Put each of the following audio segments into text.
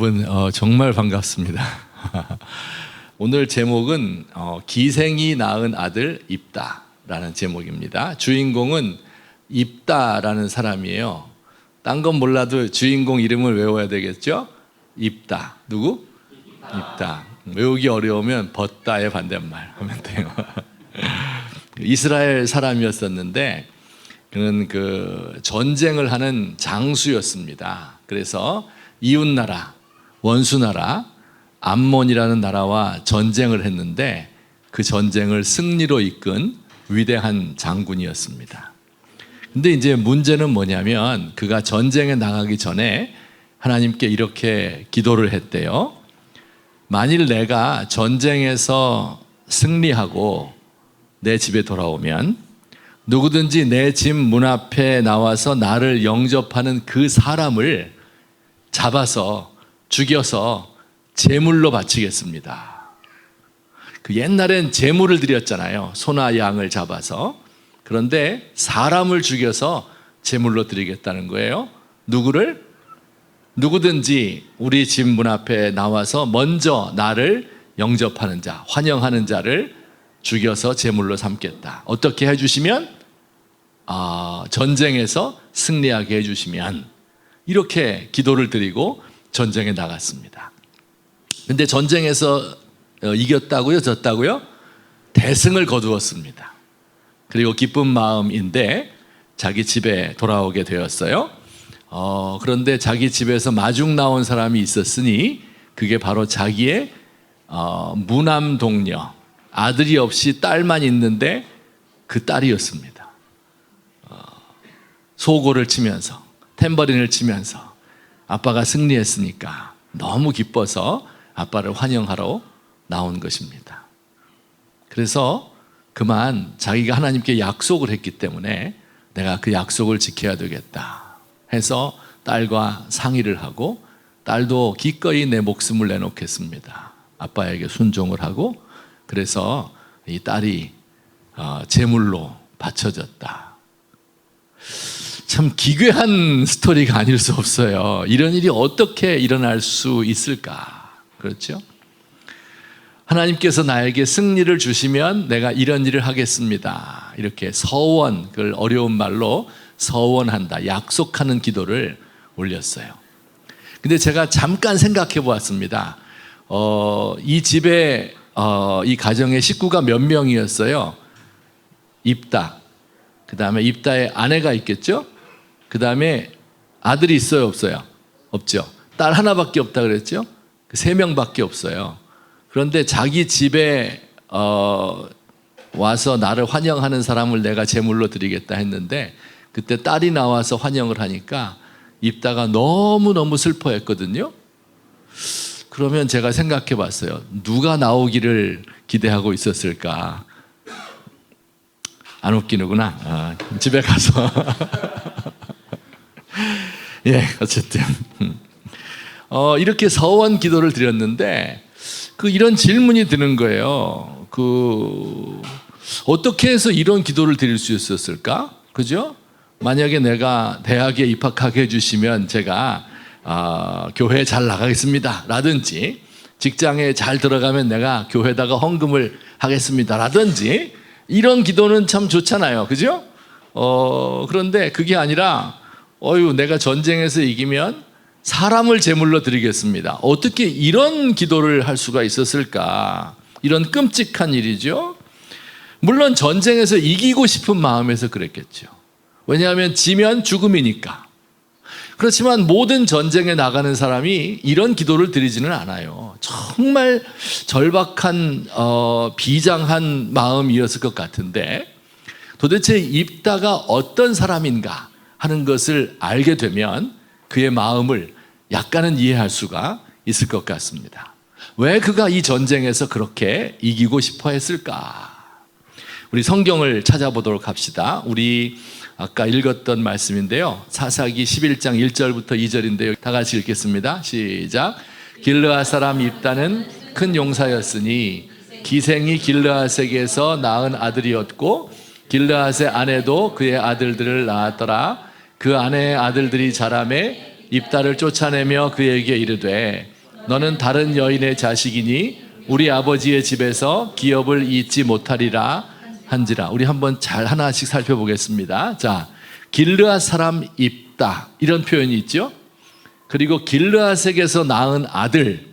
여러분 정말 반갑습니다. 오늘 제목은 기생이 낳은 아들 입다라는 제목입니다. 주인공은 입다라는 사람이에요. 딴 건 몰라도 주인공 이름을 외워야 되겠죠? 입다. 누구? 입다. 외우기 어려우면 벗다의 반대말 하면 돼요. 이스라엘 사람이었었는데 그는 전쟁을 하는 장수였습니다. 그래서 이웃나라, 원수나라 암몬이라는 나라와 전쟁을 했는데 그 전쟁을 승리로 이끈 위대한 장군이었습니다. 근데 이제 문제는 뭐냐면 그가 전쟁에 나가기 전에 하나님께 이렇게 기도를 했대요. 만일 내가 전쟁에서 승리하고 내 집에 돌아오면 누구든지 내 집 문 앞에 나와서 나를 영접하는 그 사람을 잡아서 죽여서 제물로 바치겠습니다. 옛날엔 제물을 드렸잖아요. 소나 양을 잡아서. 그런데 사람을 죽여서 제물로 드리겠다는 거예요. 누구를? 누구든지 우리 집 문 앞에 나와서 먼저 나를 영접하는 자, 환영하는 자를 죽여서 제물로 삼겠다. 어떻게 해주시면? 전쟁에서 승리하게 해주시면. 이렇게 기도를 드리고 전쟁에 나갔습니다. 근데 전쟁에서 이겼다고요? 졌다고요? 대승을 거두었습니다. 그리고 기쁜 마음인데 자기 집에 돌아오게 되었어요. 그런데 자기 집에서 마중 나온 사람이 있었으니 그게 바로 자기의 무남 동료, 아들이 없이 딸만 있는데 그 딸이었습니다. 소고를 치면서 탬버린을 치면서 아빠가 승리했으니까 너무 기뻐서 아빠를 환영하러 나온 것입니다. 그래서 그만 자기가 하나님께 약속을 했기 때문에 내가 그 약속을 지켜야 되겠다 해서 딸과 상의를 하고 딸도 기꺼이 내 목숨을 내놓겠습니다. 아빠에게 순종을 하고 그래서 이 딸이 제물로 바쳐졌다. 참 기괴한 스토리가 아닐 수 없어요. 이런 일이 어떻게 일어날 수 있을까? 그렇죠? 하나님께서 나에게 승리를 주시면 내가 이런 일을 하겠습니다. 이렇게 서원, 그걸 어려운 말로 서원한다, 약속하는 기도를 올렸어요. 근데 제가 잠깐 생각해 보았습니다. 이 집에 이 가정의 식구가 몇 명이었어요? 입다, 그 다음에 입다의 아내가 있겠죠? 그 다음에 아들이 있어요, 없어요? 없죠. 딸 하나밖에 없다 그랬죠? 3명밖에 없어요. 그런데 자기 집에 와서 나를 환영하는 사람을 내가 제물로 드리겠다 했는데 그때 딸이 나와서 환영을 하니까 입다가 너무너무 슬퍼했거든요. 그러면 제가 생각해 봤어요. 누가 나오기를 기대하고 있었을까? 안 웃기는구나. 집에 가서 예, 어쨌든 이렇게 서원 기도를 드렸는데 이런 질문이 드는 거예요. 어떻게 해서 이런 기도를 드릴 수 있었을까? 그죠? 만약에 내가 대학에 입학하게 해주시면 제가 교회에 잘 나가겠습니다 라든지 직장에 잘 들어가면 내가 교회에다가 헌금을 하겠습니다 라든지 이런 기도는 참 좋잖아요. 그죠? 그런데 그게 아니라 내가 전쟁에서 이기면 사람을 제물로 드리겠습니다. 어떻게 이런 기도를 할 수가 있었을까? 이런 끔찍한 일이죠. 물론 전쟁에서 이기고 싶은 마음에서 그랬겠죠. 왜냐하면 지면 죽음이니까. 그렇지만 모든 전쟁에 나가는 사람이 이런 기도를 드리지는 않아요. 정말 절박한 비장한 마음이었을 것 같은데 도대체 입다가 어떤 사람인가 하는 것을 알게 되면 그의 마음을 약간은 이해할 수가 있을 것 같습니다. 왜 그가 이 전쟁에서 그렇게 이기고 싶어 했을까? 우리 성경을 찾아보도록 합시다. 우리 아까 읽었던 말씀인데요. 사사기 11장 1절부터 2절인데요. 다 같이 읽겠습니다. 시작. 길르앗 사람 입다는 큰 용사였으니 기생이 길르앗에게서 낳은 아들이었고 길르앗의 아내도 그의 아들들을 낳았더라. 그 아내의 아들들이 자라매 입다를 쫓아내며 그에게 이르되 너는 다른 여인의 자식이니 우리 아버지의 집에서 기업을 잇지 못하리라 한지라. 우리 한번 잘 하나씩 살펴보겠습니다. 자, 길르앗 사람 입다 이런 표현이 있죠. 그리고 길르앗에게서 낳은 아들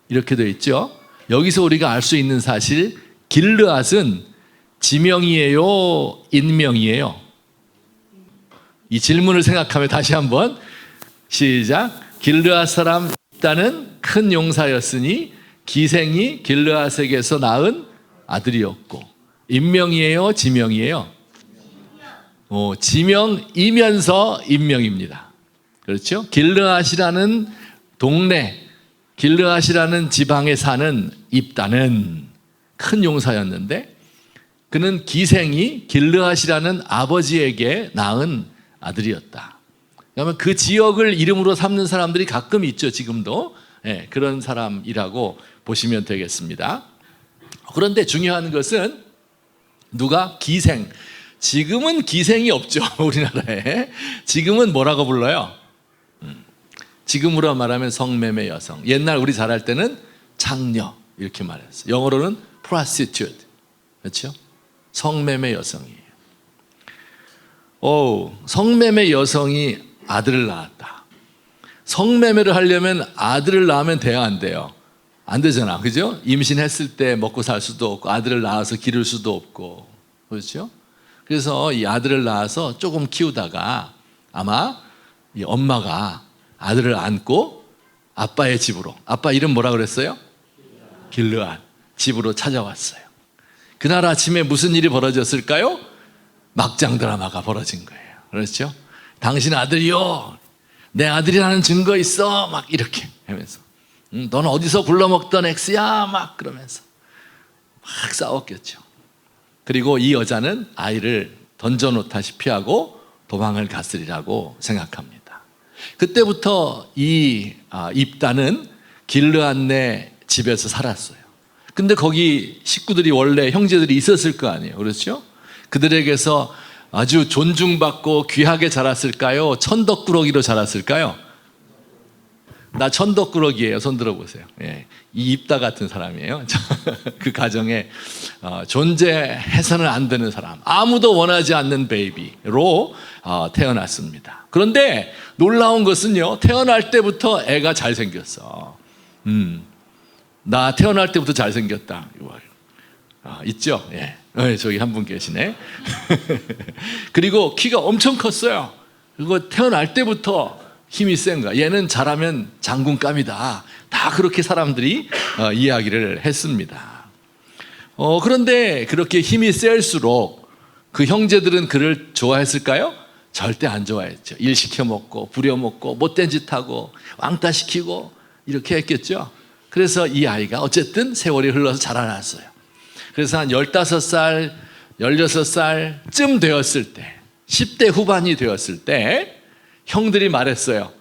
이렇게 되어 있죠. 여기서 우리가 알 수 있는 사실, 길르앗은 지명이에요, 인명이에요? 이 질문을 생각하며 다시 한번 시작. 길르앗 사람 입다는 큰 용사였으니 기생이 길르앗에게서 낳은 아들이었고, 인명이에요, 지명이에요? 지명이면서 인명입니다. 그렇죠? 길르앗이라는 동네, 길르앗이라는 지방에 사는 입다는 큰 용사였는데, 그는 기생이 길르앗이라는 아버지에게 낳은 아들이었다. 그러면 그 지역을 이름으로 삼는 사람들이 가끔 있죠, 지금도. 네, 그런 사람이라고 보시면 되겠습니다. 그런데 중요한 것은 누가 기생, 지금은 기생이 없죠, 우리나라에. 지금은 뭐라고 불러요? 지금으로 말하면 성매매 여성. 옛날 우리 잘할 때는 창녀 이렇게 말했어요. 영어로는 prostitute. 그렇죠? 성매매 여성이에요. 성매매 여성이 아들을 낳았다. 성매매를 하려면 아들을 낳으면 돼야 안 돼요? 안 되잖아, 그죠? 임신했을 때 먹고 살 수도 없고, 아들을 낳아서 기를 수도 없고, 그렇죠? 그래서 이 아들을 낳아서 조금 키우다가 아마 이 엄마가 아들을 안고 아빠의 집으로, 아빠 이름 뭐라 그랬어요? 길르앗 집으로 찾아왔어요. 그날 아침에 무슨 일이 벌어졌을까요? 막장 드라마가 벌어진 거예요. 그렇죠? 당신 아들이요, 내 아들이라는 증거 있어, 막 이렇게 하면서, 넌 어디서 굴러먹던 X야, 막 그러면서 막 싸웠겠죠. 그리고 이 여자는 아이를 던져놓다시피 하고 도망을 갔으리라고 생각합니다. 그때부터 이 입다는 길르앗네 집에서 살았어요. 근데 거기 식구들이 원래 형제들이 있었을 거 아니에요, 그렇죠? 그들에게서 아주 존중받고 귀하게 자랐을까요? 천덕꾸러기로 자랐을까요? 나 천덕꾸러기예요. 손 들어보세요. 예, 이 입다 같은 사람이에요. 그 가정에 존재해서는 안 되는 사람, 아무도 원하지 않는 베이비로 태어났습니다. 그런데 놀라운 것은요, 태어날 때부터 애가 잘생겼어. 나 태어날 때부터 잘생겼다. 있죠? 예. 저기 한 분 계시네. 그리고 키가 엄청 컸어요. 그리고 태어날 때부터 힘이 센 거야. 얘는 잘하면 장군감이다. 다 그렇게 사람들이 이야기를 했습니다. 그런데 그렇게 힘이 셀수록 그 형제들은 그를 좋아했을까요? 절대 안 좋아했죠. 일 시켜먹고 부려먹고 못된 짓 하고 왕따 시키고 이렇게 했겠죠. 그래서 이 아이가 어쨌든 세월이 흘러서 자라났어요. 그래서 한 15살, 16살쯤 되었을 때, 10대 후반이 되었을 때 형들이 말했어요.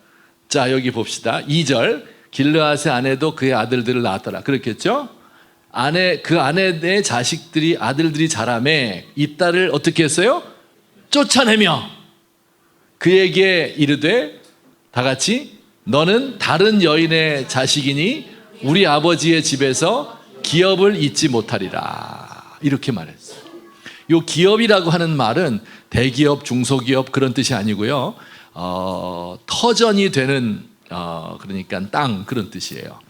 자, 여기 봅시다. 2절, 길르앗의 아내도 그의 아들들을 낳았더라. 그렇겠죠? 그 아내의 자식들이, 아들들이 자라매 입다를 어떻게 했어요? 쫓아내며 그에게 이르되, 다 같이, 너는 다른 여인의 자식이니 우리 아버지의 집에서 기업을 잇지 못하리라. 이렇게 말했어요. 이 기업이라고 하는 말은 대기업, 중소기업 그런 뜻이 아니고요. 터전이 되는 그러니까 땅 그런 뜻이에요.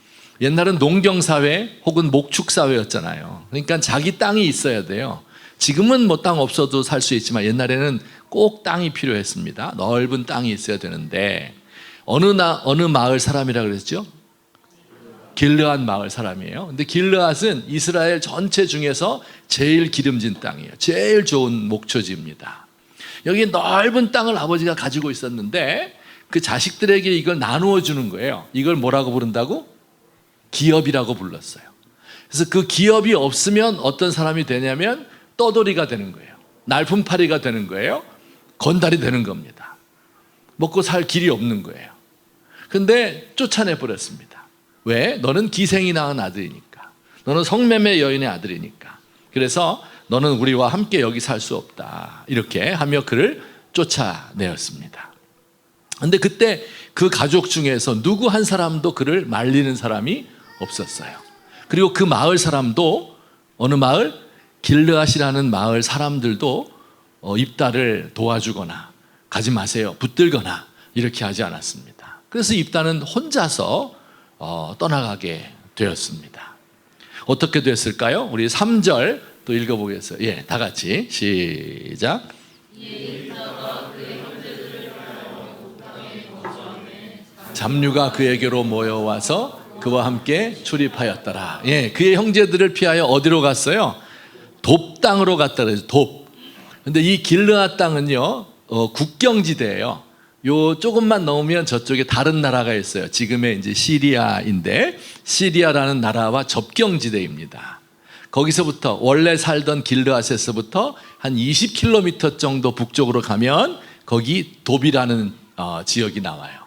옛날은 농경사회 혹은 목축사회였잖아요. 그러니까 자기 땅이 있어야 돼요. 지금은 뭐 땅 없어도 살 수 있지만 옛날에는 꼭 땅이 필요했습니다. 넓은 땅이 있어야 되는데 어느 마을 사람이라 그랬죠? 길르앗 마을 사람이에요. 근데 길르앗은 이스라엘 전체 중에서 제일 기름진 땅이에요. 제일 좋은 목초지입니다. 여기 넓은 땅을 아버지가 가지고 있었는데 그 자식들에게 이걸 나누어 주는 거예요. 이걸 뭐라고 부른다고? 기업이라고 불렀어요. 그래서 그 기업이 없으면 어떤 사람이 되냐면 떠돌이가 되는 거예요. 날품팔이가 되는 거예요. 건달이 되는 겁니다. 먹고 살 길이 없는 거예요. 근데 쫓아내 버렸습니다. 왜? 너는 기생이 낳은 아들이니까. 너는 성매매 여인의 아들이니까. 그래서 너는 우리와 함께 여기 살 수 없다. 이렇게 하며 그를 쫓아내었습니다. 근데 그때 그 가족 중에서 누구 한 사람도 그를 말리는 사람이 없었어요. 그리고 그 마을 사람도, 어느 마을? 길르앗이라는 마을 사람들도 입다를 도와주거나 가지 마세요, 붙들거나 이렇게 하지 않았습니다. 그래서 입다는 혼자서 떠나가게 되었습니다. 어떻게 됐을까요? 우리 3절 또 읽어보겠어요. 예, 다 같이 시작. 잡류가 그에게로 모여와서 그와 함께 출입하였더라. 예, 그의 형제들을 피하여 어디로 갔어요? 돕 땅으로 갔다 그래요. 돕. 근데 이 길르앗 땅은요, 국경지대예요. 요 조금만 넘으면 저쪽에 다른 나라가 있어요. 지금의 이제 시리아인데, 시리아라는 나라와 접경지대입니다. 거기서부터 원래 살던 길르앗에서부터 한 20km 정도 북쪽으로 가면 거기 돕이라는 지역이 나와요.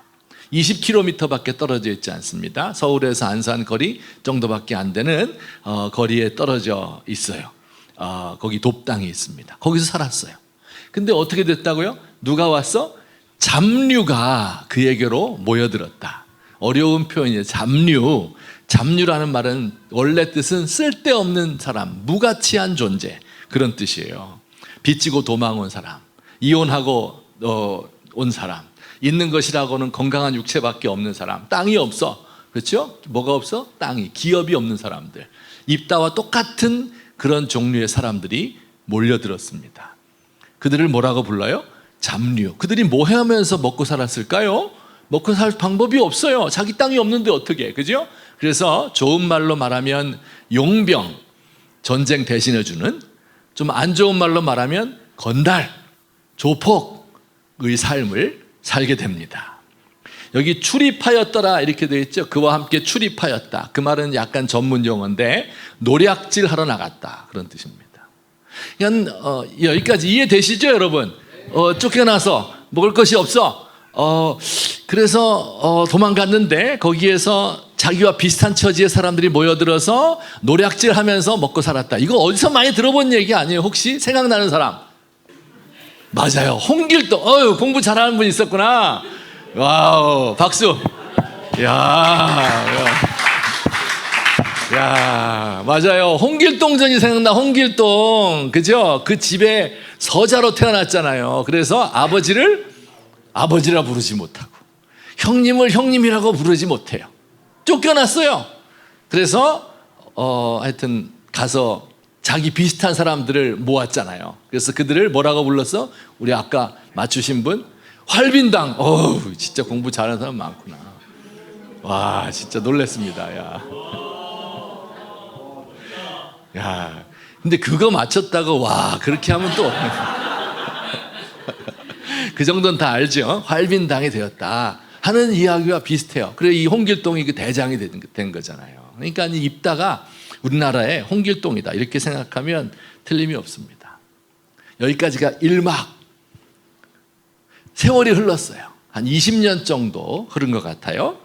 20km밖에 떨어져 있지 않습니다. 서울에서 안산 거리 정도밖에 안 되는 거리에 떨어져 있어요. 거기 돕 땅이 있습니다. 거기서 살았어요. 근데 어떻게 됐다고요? 누가 왔어? 잡류가 그에게로 모여들었다. 어려운 표현이에요. 잡류. 잡류라는 말은 원래 뜻은 쓸데없는 사람, 무가치한 존재, 그런 뜻이에요. 빚지고 도망 온 사람, 이혼하고 온 사람, 있는 것이라고는 건강한 육체밖에 없는 사람, 땅이 없어. 그렇죠? 뭐가 없어? 땅이, 기업이 없는 사람들, 입다와 똑같은 그런 종류의 사람들이 몰려들었습니다. 그들을 뭐라고 불러요? 잡류. 그들이 뭐 하면서 먹고 살았을까요? 먹고 살 방법이 없어요. 자기 땅이 없는데 어떻게, 그죠? 그래서 좋은 말로 말하면 용병, 전쟁 대신해주는, 좀 안 좋은 말로 말하면 건달, 조폭의 삶을 살게 됩니다. 여기 출입하였더라 이렇게 되어 있죠. 그와 함께 출입하였다. 그 말은 약간 전문 용어인데 노략질 하러 나갔다, 그런 뜻입니다. 그냥 여기까지 이해되시죠, 여러분? 쫓겨나서 먹을 것이 없어. 그래서 도망갔는데 거기에서 자기와 비슷한 처지의 사람들이 모여들어서 노략질하면서 먹고 살았다. 이거 어디서 많이 들어본 얘기 아니에요? 혹시 생각나는 사람? 맞아요. 홍길동. 공부 잘하는 분 있었구나. 와우, 박수. 야, 맞아요. 홍길동전이 생각나. 홍길동, 그죠? 그 집에 서자로 태어났잖아요. 그래서 아버지를 아버지라 부르지 못하고 형님을 형님이라고 부르지 못해요. 쫓겨났어요. 그래서 하여튼 가서 자기 비슷한 사람들을 모았잖아요. 그래서 그들을 뭐라고 불렀어? 우리 아까 맞추신 분? 활빈당. 진짜 공부 잘하는 사람 많구나. 와, 진짜 놀랬습니다. 야, 근데 그거 맞췄다고 와 그렇게 하면 또 그 정도는 다 알죠. 활빈당이 되었다 하는 이야기와 비슷해요. 그래, 이 홍길동이 그 대장이 된 거잖아요. 그러니까 이 입다가 우리나라의 홍길동이다 이렇게 생각하면 틀림이 없습니다. 여기까지가 1막. 세월이 흘렀어요. 한 20년 정도 흐른 것 같아요.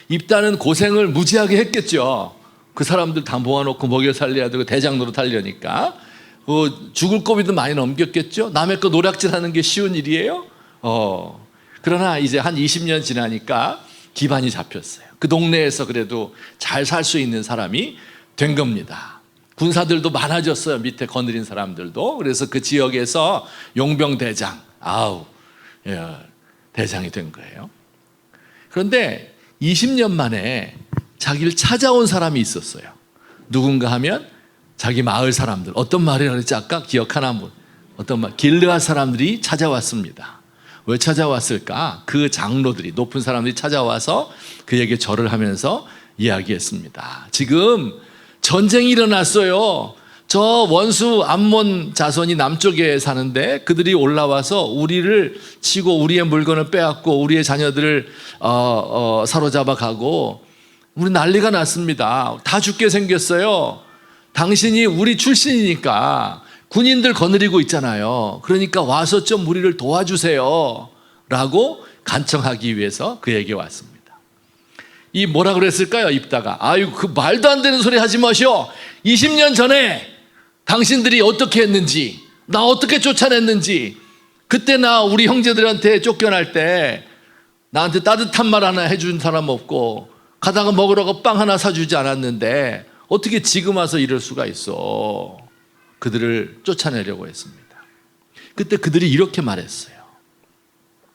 입다는 고생을 무지하게 했겠죠. 그 사람들 다 모아놓고 먹여 살려야 되고 대장 노릇 하려니까 죽을 고비도 많이 넘겼겠죠. 남의 거 노략질하는 게 쉬운 일이에요. 그러나 이제 한 20년 지나니까 기반이 잡혔어요. 그 동네에서 그래도 잘 살 수 있는 사람이 된 겁니다. 군사들도 많아졌어요. 밑에 거느린 사람들도. 그래서 그 지역에서 용병대장, 대장이 된 거예요. 그런데 20년 만에 자기를 찾아온 사람이 있었어요. 누군가 하면 자기 마을 사람들. 어떤 말이라고 했지 아까? 기억하나? 어떤 말? 길르앗 사람들이 찾아왔습니다. 왜 찾아왔을까? 그 장로들이, 높은 사람들이 찾아와서 그에게 절을 하면서 이야기했습니다. 지금 전쟁이 일어났어요. 저 원수 암몬 자손이 남쪽에 사는데 그들이 올라와서 우리를 치고 우리의 물건을 빼앗고 우리의 자녀들을 사로잡아 가고 우리 난리가 났습니다. 다 죽게 생겼어요. 당신이 우리 출신이니까 군인들 거느리고 있잖아요. 그러니까 와서 좀 우리를 도와주세요 라고 간청하기 위해서 그에게 왔습니다. 이 뭐라 그랬을까요? 입다가 그 말도 안 되는 소리 하지 마시오. 20년 전에 당신들이 어떻게 했는지, 나 어떻게 쫓아냈는지, 그때 나 우리 형제들한테 쫓겨날 때 나한테 따뜻한 말 하나 해준 사람 없고 가다가 먹으라고 빵 하나 사주지 않았는데 어떻게 지금 와서 이럴 수가 있어. 그들을 쫓아내려고 했습니다. 그때 그들이 이렇게 말했어요.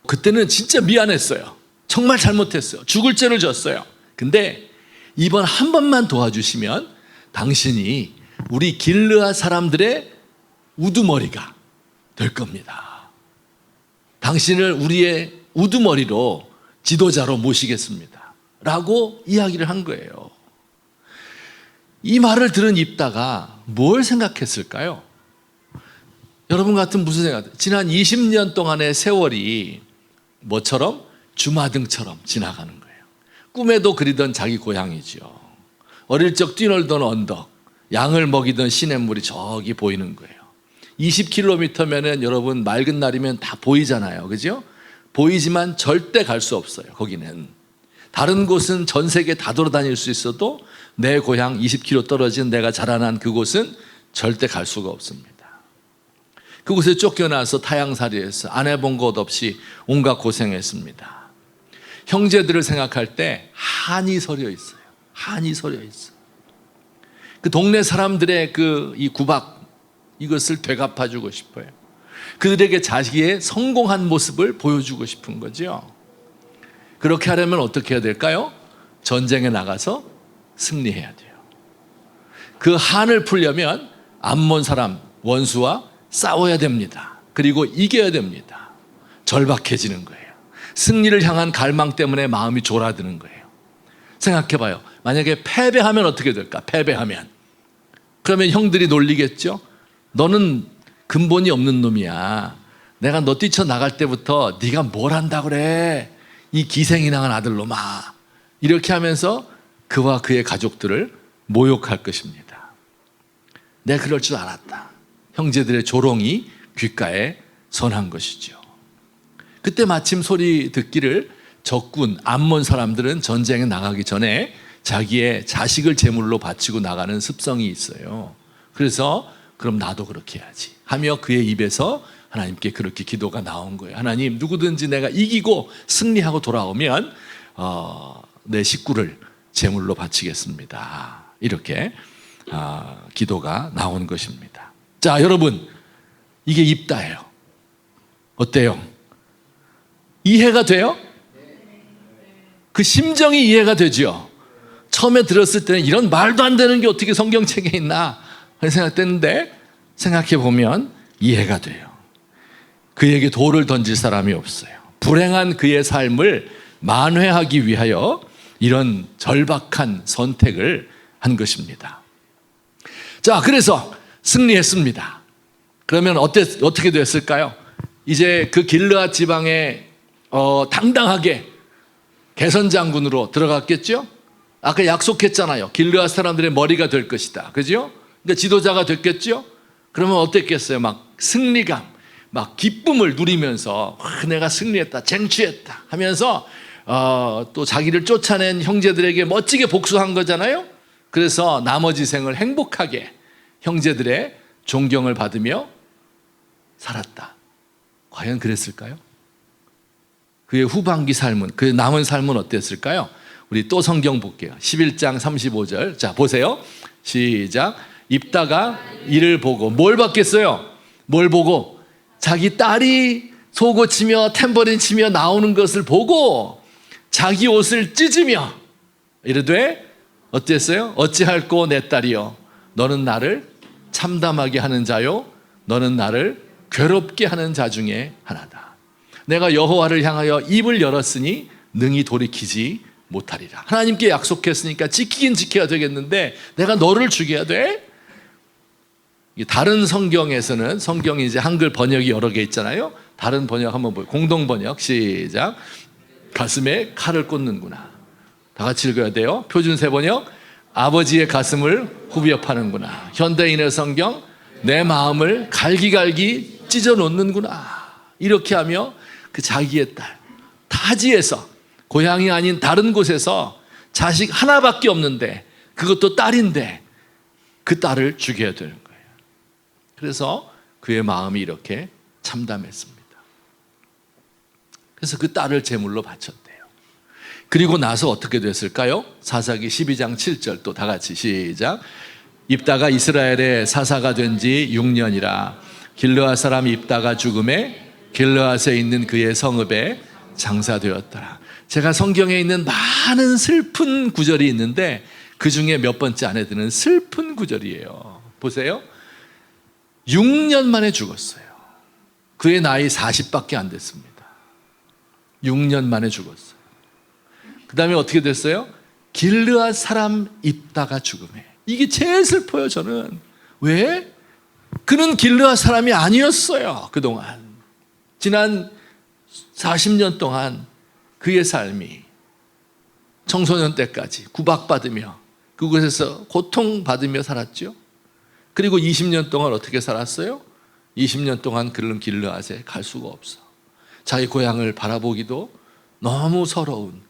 그때는 진짜 미안했어요. 정말 잘못했어요. 죽을 죄를 졌어요. 근데 이번 한 번만 도와주시면 당신이 우리 길르앗 사람들의 우두머리가 될 겁니다. 당신을 우리의 우두머리로 지도자로 모시겠습니다. 라고 이야기를 한 거예요. 이 말을 들은 입다가 뭘 생각했을까요? 여러분 같은 무슨 생각? 지난 20년 동안의 세월이 뭐처럼? 주마등처럼 지나가는 거예요. 꿈에도 그리던 자기 고향이죠. 어릴 적 뛰놀던 언덕, 양을 먹이던 시냇물이 저기 보이는 거예요. 20km면은 여러분 맑은 날이면 다 보이잖아요. 그죠? 보이지만 절대 갈 수 없어요. 거기는. 다른 곳은 전 세계 다 돌아다닐 수 있어도 내 고향 20km 떨어진 내가 자라난 그곳은 절대 갈 수가 없습니다. 그곳에 쫓겨나서 타향살이해서 안 해본 것 없이 온갖 고생했습니다. 형제들을 생각할 때 한이 서려 있어요. 한이 서려 있어요. 그 동네 사람들의 이 구박, 이것을 되갚아주고 싶어요. 그들에게 자기의 성공한 모습을 보여주고 싶은 거죠. 그렇게 하려면 어떻게 해야 될까요? 전쟁에 나가서 승리해야 돼요. 그 한을 풀려면 암몬 사람 원수와 싸워야 됩니다. 그리고 이겨야 됩니다. 절박해지는 거예요. 승리를 향한 갈망 때문에 마음이 졸아드는 거예요. 생각해봐요. 만약에 패배하면 어떻게 될까? 패배하면. 그러면 형들이 놀리겠죠? 너는 근본이 없는 놈이야. 내가 너 뛰쳐나갈 때부터 네가 뭘 한다고 그래. 이 기생이 나간 아들놈아. 이렇게 하면서 그와 그의 가족들을 모욕할 것입니다. 내가 그럴 줄 알았다. 형제들의 조롱이 귓가에 선한 것이죠. 그때 마침 소리 듣기를 적군 암몬 사람들은 전쟁에 나가기 전에 자기의 자식을 제물로 바치고 나가는 습성이 있어요. 그래서 그럼 나도 그렇게 해야지 하며 그의 입에서 하나님께 그렇게 기도가 나온 거예요. 하나님, 누구든지 내가 이기고 승리하고 돌아오면 내 식구를 제물로 바치겠습니다. 이렇게 기도가 나온 것입니다. 자, 여러분, 이게 입다예요. 어때요? 이해가 돼요? 그 심정이 이해가 되죠. 처음에 들었을 때는 이런 말도 안 되는 게 어떻게 성경책에 있나 생각했는데 생각해 보면 이해가 돼요. 그에게 돌을 던질 사람이 없어요. 불행한 그의 삶을 만회하기 위하여 이런 절박한 선택을 한 것입니다. 자, 그래서 승리했습니다. 그러면 어떻게 됐을까요? 이제 그 길르앗 지방에 당당하게 개선장군으로 들어갔겠죠? 아까 약속했잖아요. 길르앗 사람들의 머리가 될 것이다. 그죠? 그러니까 지도자가 됐겠죠? 그러면 어땠겠어요? 막 승리감, 막 기쁨을 누리면서 내가 승리했다, 쟁취했다 하면서 또 자기를 쫓아낸 형제들에게 멋지게 복수한 거잖아요. 그래서 나머지 생을 행복하게 형제들의 존경을 받으며 살았다. 과연 그랬을까요? 그의 후반기 삶은, 그의 남은 삶은 어땠을까요? 우리 또 성경 볼게요. 11장 35절. 자, 보세요. 시작. 입다가 이를 보고 뭘 봤겠어요? 뭘 보고? 자기 딸이 소고 치며 탬버린 치며 나오는 것을 보고 자기 옷을 찢으며 이르되 어땠어요? 어찌할꼬 내 딸이여, 너는 나를 참담하게 하는 자요, 너는 나를 괴롭게 하는 자 중에 하나다. 내가 여호와를 향하여 입을 열었으니 능히 돌이키지 못하리라. 하나님께 약속했으니까 지키긴 지켜야 되겠는데 내가 너를 죽여야 돼? 다른 성경에서는, 성경이 이제 한글 번역이 여러 개 있잖아요. 다른 번역 한번 보요. 공동 번역 시작. 가슴에 칼을 꽂는구나. 다 같이 읽어야 돼요. 표준세 번역, 아버지의 가슴을 후벼 파는구나. 현대인의 성경, 내 마음을 갈기갈기 찢어 놓는구나. 이렇게 하며 그 자기의 딸, 타지에서, 고향이 아닌 다른 곳에서 자식 하나밖에 없는데, 그것도 딸인데 그 딸을 죽여야 되는 거예요. 그래서 그의 마음이 이렇게 참담했습니다. 그래서 그 딸을 제물로 바쳤대요. 그리고 나서 어떻게 됐을까요? 사사기 12장 7절 또 다 같이 시작. 입다가 이스라엘의 사사가 된 지 6년이라 길르앗 사람 입다가 죽음에 길르앗에 있는 그의 성읍에 장사되었더라. 제가 성경에 있는 많은 슬픈 구절이 있는데 그 중에 몇 번째 안에 드는 슬픈 구절이에요. 보세요. 6년 만에 죽었어요. 그의 나이 40밖에 안 됐습니다. 6년 만에 죽었어요. 그 다음에 어떻게 됐어요? 길르앗 사람 입다가 죽음에. 이게 제일 슬퍼요, 저는. 왜? 그는 길르앗 사람이 아니었어요, 그동안. 지난 40년 동안 그의 삶이 청소년 때까지 구박받으며 그곳에서 고통받으며 살았죠. 그리고 20년 동안 어떻게 살았어요? 20년 동안 그는 길르앗에 갈 수가 없어. 자기 고향을 바라보기도 너무 서러운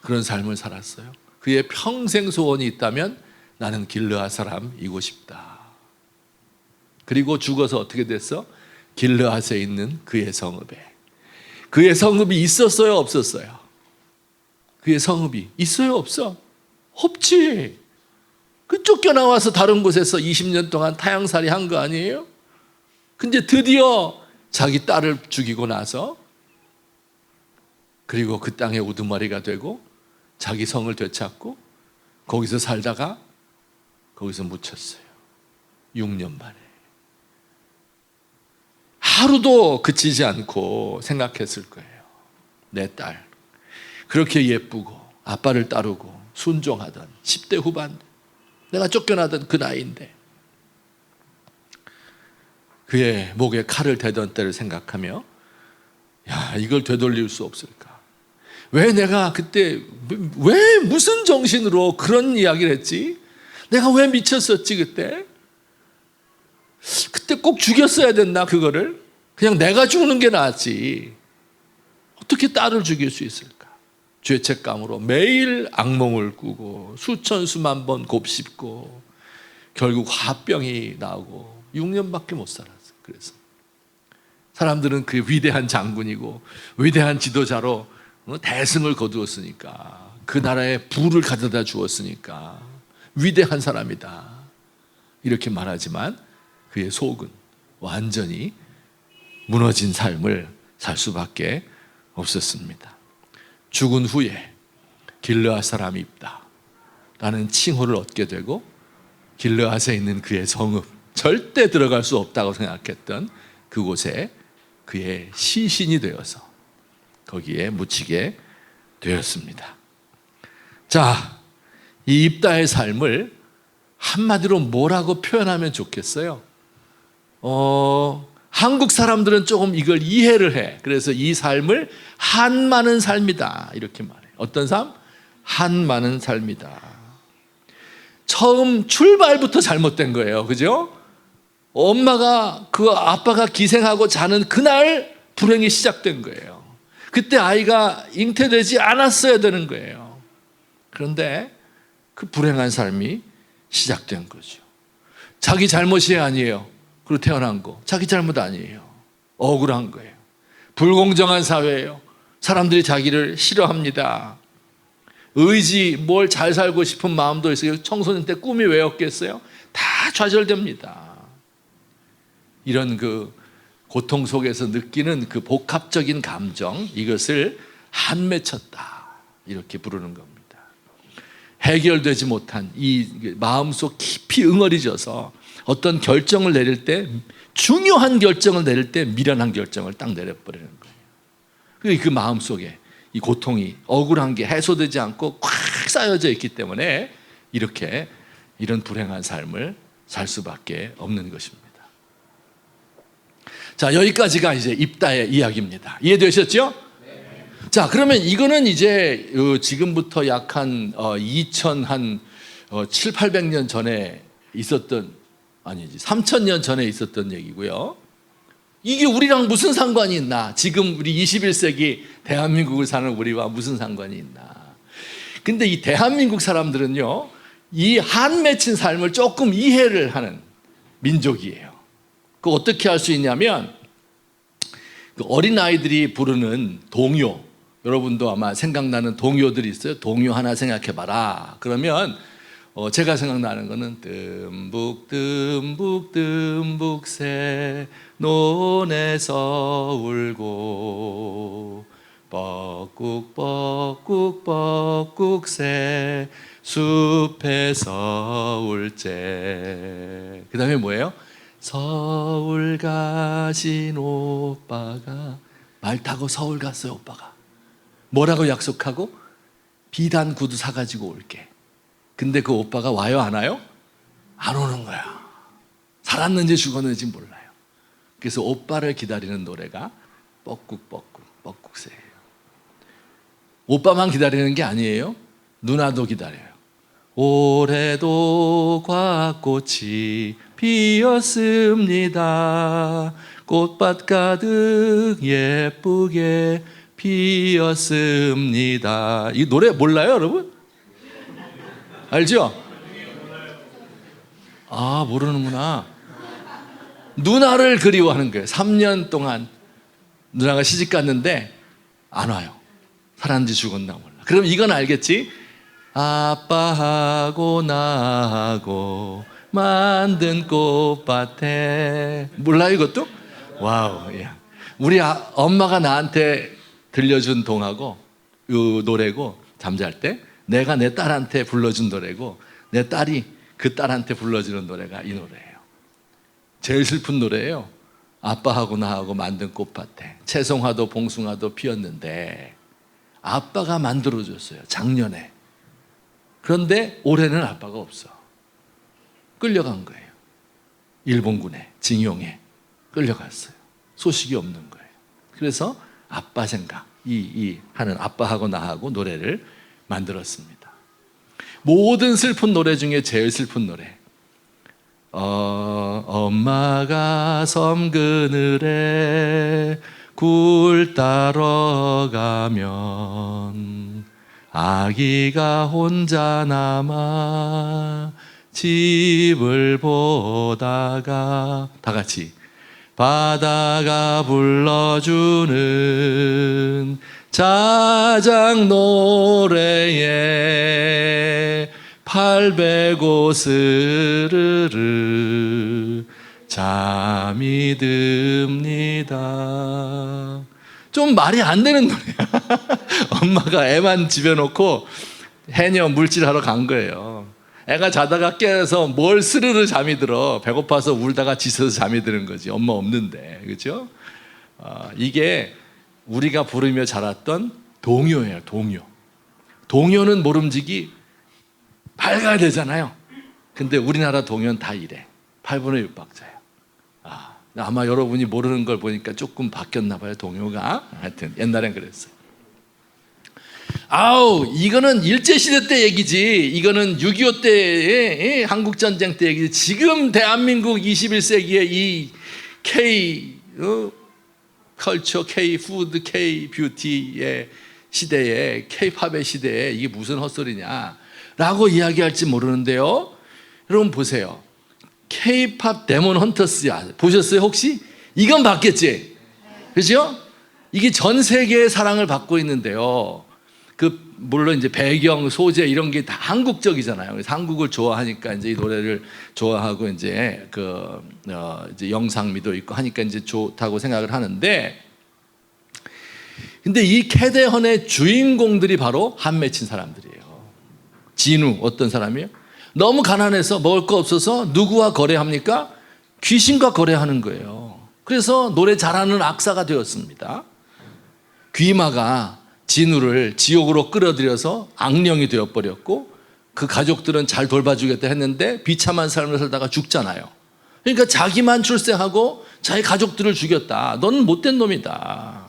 그런 삶을 살았어요. 그의 평생 소원이 있다면 나는 길르앗 사람이고 싶다. 그리고 죽어서 어떻게 됐어? 길르앗에 있는 그의 성읍에. 그의 성읍이 있었어요, 없었어요? 그의 성읍이 있어요, 없어? 없지. 그 쫓겨나와서 다른 곳에서 20년 동안 타향살이 한 거 아니에요? 근데 드디어 자기 딸을 죽이고 나서 그리고 그 땅의 우두머리가 되고 자기 성을 되찾고 거기서 살다가 거기서 묻혔어요. 6년 만에. 하루도 그치지 않고 생각했을 거예요. 내 딸 그렇게 예쁘고 아빠를 따르고 순종하던 10대 후반, 내가 쫓겨나던 그 나이인데 그의 목에 칼을 대던 때를 생각하며 야, 이걸 되돌릴 수 없을까? 왜 내가 그때 왜 무슨 정신으로 그런 이야기를 했지? 내가 왜 미쳤었지 그때? 그때 꼭 죽였어야 됐나 그거를? 그냥 내가 죽는 게 나았지. 어떻게 딸을 죽일 수 있을까? 죄책감으로 매일 악몽을 꾸고 수천 수만 번 곱씹고 결국 화병이 나오고 6년밖에 못 살았어. 그래서 사람들은 그 위대한 장군이고 위대한 지도자로 대승을 거두었으니까 그 나라에 부를 가져다 주었으니까 위대한 사람이다 이렇게 말하지만 그의 속은 완전히 무너진 삶을 살 수밖에 없었습니다. 죽은 후에 길르앗 사람이 있다 라는 칭호를 얻게 되고 길르앗에 있는 그의 성읍, 절대 들어갈 수 없다고 생각했던 그곳에 그의 시신이 되어서 거기에 묻히게 되었습니다. 자, 이 입다의 삶을 한마디로 뭐라고 표현하면 좋겠어요? 한국 사람들은 조금 이걸 이해를 해. 그래서 이 삶을 한많은 삶이다 이렇게 말해. 어떤 삶? 한많은 삶이다. 처음 출발부터 잘못된 거예요. 그죠? 엄마가 그 아빠가 기생하고 자는 그날 불행이 시작된 거예요. 그때 아이가 잉태되지 않았어야 되는 거예요. 그런데 그 불행한 삶이 시작된 거죠. 자기 잘못이 아니에요. 그리고 태어난 거 자기 잘못 아니에요. 억울한 거예요. 불공정한 사회예요. 사람들이 자기를 싫어합니다. 의지, 뭘 잘 살고 싶은 마음도 있어요. 청소년 때 꿈이 왜였겠어요? 다 좌절됩니다. 이런 그 고통 속에서 느끼는 그 복합적인 감정, 이것을 한 맺혔다 이렇게 부르는 겁니다. 해결되지 못한 이 마음속 깊이 응어리져서 어떤 결정을 내릴 때, 중요한 결정을 내릴 때 미련한 결정을 딱 내려버리는 거예요. 그 마음속에 이 고통이, 억울한 게 해소되지 않고 꽉 쌓여져 있기 때문에 이렇게 이런 불행한 삶을 살 수밖에 없는 것입니다. 자, 여기까지가 이제 입다의 이야기입니다. 이해되셨죠? 네. 자, 그러면 이거는 이제 지금부터 약 한 7, 800년 전에 있었던, 아니지 3000년 전에 있었던 얘기고요. 이게 우리랑 무슨 상관이 있나? 지금 우리 21세기 대한민국을 사는 우리와 무슨 상관이 있나? 근데 이 대한민국 사람들은요, 이 한 맺힌 삶을 조금 이해를 하는 민족이에요. 그 어떻게 할 수 있냐면, 그 어린아이들이 부르는 동요, 여러분도 아마 생각나는 동요들이 있어요. 동요 하나 생각해봐라. 그러면 제가 생각나는 거는 듬북 듬북 듬북 새 논에서 울고 뻐꾹 뻐꾹 뻐꾹 새 숲에서 울제. 그 다음에 뭐예요? 서울 가신 오빠가 말 타고 서울 갔어요. 오빠가 뭐라고 약속하고? 비단 구두 사가지고 올게. 근데 그 오빠가 와요 안 와요? 안 오는 거야. 살았는지 죽었는지 몰라요. 그래서 오빠를 기다리는 노래가 뻐꾹 뻐꾹 뻐꾹새예요. 오빠만 기다리는 게 아니에요. 누나도 기다려요. 올해도 곽꽃이 피었습니다. 꽃밭 가득 예쁘게 피었습니다. 이 노래 몰라요, 여러분? 알죠? 아, 모르는구나. 누나를 그리워하는 거예요. 3년 동안 누나가 시집 갔는데 안 와요. 살았는지 죽었나 몰라. 그럼 이건 알겠지? 아빠하고 나하고 만든 꽃밭에. 몰라요, 이것도? 와우. 예. 우리 엄마가 나한테 들려준 동화고 이 노래고, 잠잘 때 내가 내 딸한테 불러준 노래고, 내 딸이 그 딸한테 불러주는 노래가 이 노래예요. 제일 슬픈 노래예요. 아빠하고 나하고 만든 꽃밭에 채송화도 봉숭아도 피었는데 아빠가 만들어줬어요, 작년에. 그런데 올해는 아빠가 없어. 끌려간 거예요. 일본군에, 징용에 끌려갔어요. 소식이 없는 거예요. 그래서 아빠 생각, 이 하는 아빠하고 나하고 노래를 만들었습니다. 모든 슬픈 노래 중에 제일 슬픈 노래. 엄마가 섬 그늘에 굴 따러 가면 아기가 혼자 남아 집을 보다가, 다 같이 바다가 불러주는 자장 노래에 805 스르르 잠이 듭니다. 좀 말이 안 되는 노래야. 엄마가 애만 집에 놓고 해녀 물질하러 간 거예요. 애가 자다가 깨서 뭘 스르르 잠이 들어. 배고파서 울다가 지쳐서 잠이 드는 거지. 엄마 없는데. 그렇죠? 이게 우리가 부르며 자랐던 동요예요. 동요. 동요는 모름지기 밝아야 되잖아요. 근데 우리나라 동요는 다 이래. 8분의 6박자예요. 아마 여러분이 모르는 걸 보니까 조금 바뀌었나 봐요, 동요가. 하여튼 옛날엔 그랬어요. 이거는 일제시대 때 얘기지. 이거는 6.25 때의 한국전쟁 때 얘기지. 지금 대한민국 21세기의 이 K 컬처, K 푸드, K 뷰티의 시대에, K-팝의 시대에 이게 무슨 헛소리냐 라고 이야기할지 모르는데요. 여러분 보세요. K-팝 데몬 헌터스 보셨어요 혹시? 이건 봤겠지? 그죠? 이게 전 세계의 사랑을 받고 있는데요. 물론 이제 배경, 소재 이런 게 다 한국적이잖아요. 그래서 한국을 좋아하니까 이제 이 노래를 좋아하고 이제 이제 영상미도 있고 하니까 이제 좋다고 생각을 하는데, 근데 이 캐대헌의 주인공들이 바로 한 맺힌 사람들이에요. 진우 어떤 사람이에요? 너무 가난해서 먹을 거 없어서 누구와 거래합니까? 귀신과 거래하는 거예요. 그래서 노래 잘하는 악사가 되었습니다. 귀마가 진우를 지옥으로 끌어들여서 악령이 되어버렸고, 그 가족들은 잘 돌봐주겠다 했는데 비참한 삶을 살다가 죽잖아요. 그러니까 자기만 출세하고 자기 가족들을 죽였다. 너는 못된 놈이다.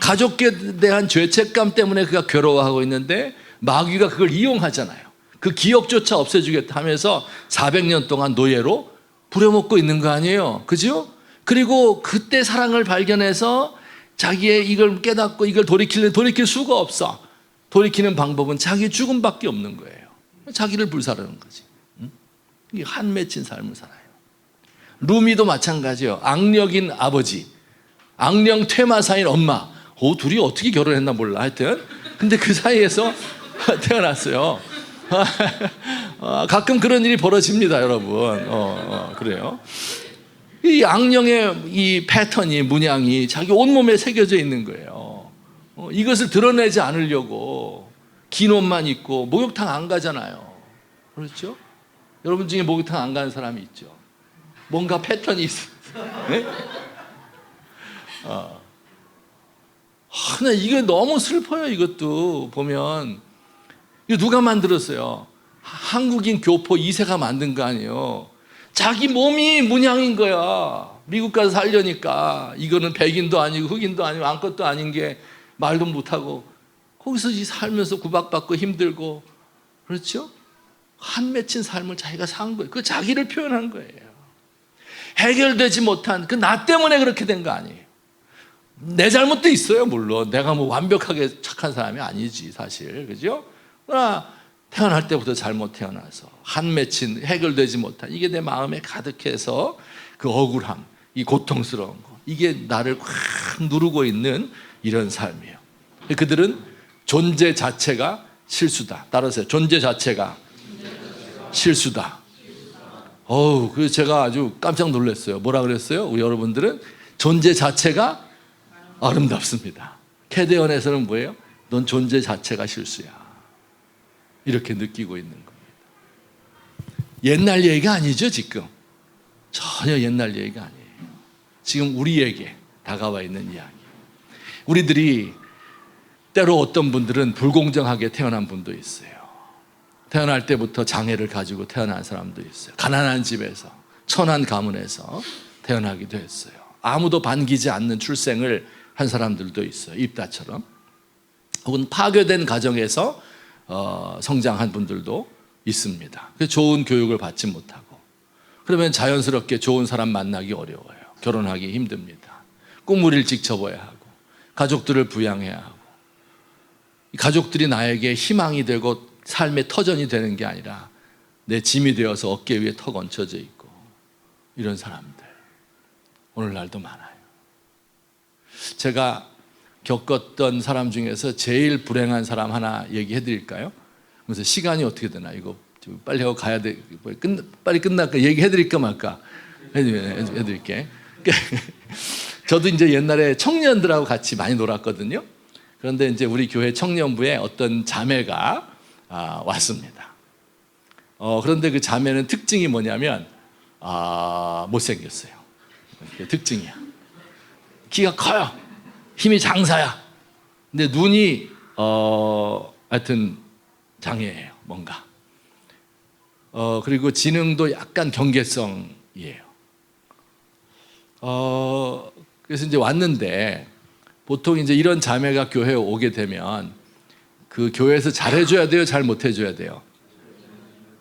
가족에 대한 죄책감 때문에 그가 괴로워하고 있는데 마귀가 그걸 이용하잖아요. 그 기억조차 없애주겠다 하면서 400년 동안 노예로 부려먹고 있는 거 아니에요. 그죠? 그리고 그때 사랑을 발견해서 자기의 이걸 깨닫고 이걸 돌이킬 수가 없어. 돌이키는 방법은 자기 죽음밖에 없는 거예요. 자기를 불사르는 거지. 이게 한 맺힌 삶을 살아요. 루미도 마찬가지예요. 악력인 아버지, 악령 퇴마사인 엄마. 둘이 어떻게 결혼했나 몰라. 하여튼. 근데 그 사이에서 태어났어요. 가끔 그런 일이 벌어집니다, 여러분. 그래요. 이 악령의 이 패턴이, 문양이 자기 온몸에 새겨져 있는 거예요. 이것을 드러내지 않으려고 긴 옷만 입고 목욕탕 안 가잖아요. 그렇죠? 여러분 중에 목욕탕 안 가는 사람이 있죠. 뭔가 패턴이 있어요. 네? 나 이게 너무 슬퍼요. 이것도 보면 이거 누가 만들었어요? 한국인 교포 2세가 만든 거 아니에요. 자기 몸이 문양인 거야. 미국 가서 살려니까 이거는 백인도 아니고 흑인도 아니고 아무것도 아닌 게 말도 못하고 거기서 살면서 구박받고 힘들고 그렇죠? 한 맺힌 삶을 자기가 산 거예요. 그 자기를 표현한 거예요. 해결되지 못한 그 나 때문에 그렇게 된 거 아니에요. 내 잘못도 있어요. 물론 내가 뭐 완벽하게 착한 사람이 아니지 사실. 그죠? 그러나 태어날 때부터 잘못 태어나서 한 맺힌 해결되지 못한 이게 내 마음에 가득해서 그 억울함, 이 고통스러운 거 이게 나를 확 누르고 있는 이런 삶이에요. 그들은 존재 자체가 실수다. 따라서 존재 자체가 실수다. 그래서 제가 아주 깜짝 놀랐어요. 뭐라 그랬어요? 우리 여러분들은 존재 자체가 아름답습니다. 캐데언에서는 뭐예요? 넌 존재 자체가 실수야. 이렇게 느끼고 있는 겁니다. 옛날 얘기가 아니죠, 지금. 전혀 옛날 얘기가 아니에요. 지금 우리에게 다가와 있는 이야기. 우리들이 때로 어떤 분들은 불공정하게 태어난 분도 있어요. 태어날 때부터 장애를 가지고 태어난 사람도 있어요. 가난한 집에서, 천한 가문에서 태어나기도 했어요. 아무도 반기지 않는 출생을 한 사람들도 있어요. 입다처럼. 혹은 파괴된 가정에서 성장한 분들도 있습니다. 좋은 교육을 받지 못하고 그러면 자연스럽게 좋은 사람 만나기 어려워요. 결혼하기 힘듭니다. 꿈을 일찍 접어야 하고 가족들을 부양해야 하고 가족들이 나에게 희망이 되고 삶의 터전이 되는 게 아니라 내 짐이 되어서 어깨 위에 턱 얹혀져 있고 이런 사람들 오늘날도 많아요. 제가 겪었던 사람 중에서 제일 불행한 사람 하나 얘기해 드릴까요? 그래서 시간이 어떻게 되나 이거 빨리 하고 가야 돼. 빨리 끝날까 얘기해 드릴까 말까 해 드릴게. 저도 이제 옛날에 청년들하고 같이 많이 놀았거든요. 그런데 이제 우리 교회 청년부에 어떤 자매가 왔습니다. 그런데 그 자매는 특징이 뭐냐면 못생겼어요. 특징이야. 키가 커요. 힘이 장사야. 근데 눈이 하여튼 장애예요. 뭔가. 그리고 지능도 약간 경계성이에요. 그래서 이제 왔는데 보통 이제 이런 자매가 교회에 오게 되면 그 교회에서 잘해줘야 돼요? 잘 못해줘야 돼요?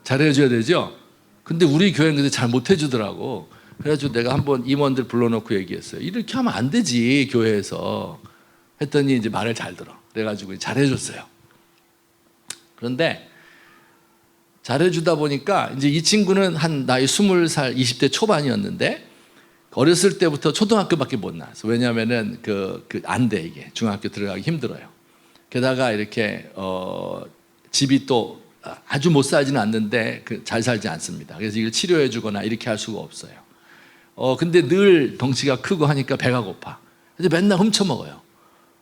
잘해줘야 되죠? 근데 우리 교회는 근데 잘 못해주더라고. 그래가지고 내가 한번 임원들 불러놓고 얘기했어요. 이렇게 하면 안 되지, 교회에서. 했더니 이제 말을 잘 들어. 그래가지고 잘해줬어요. 그런데 잘해주다 보니까 이제 이 친구는 한 나이 20살, 20대 초반이었는데 어렸을 때부터 초등학교밖에 못 나왔어. 왜냐하면은 안 돼, 이게. 중학교 들어가기 힘들어요. 게다가 이렇게 집이 또 아주 못 살지는 않는데 잘 살지 않습니다. 그래서 이걸 치료해 주거나 이렇게 할 수가 없어요. 근데 늘 덩치가 크고 하니까 배가 고파. 그래서 맨날 훔쳐 먹어요.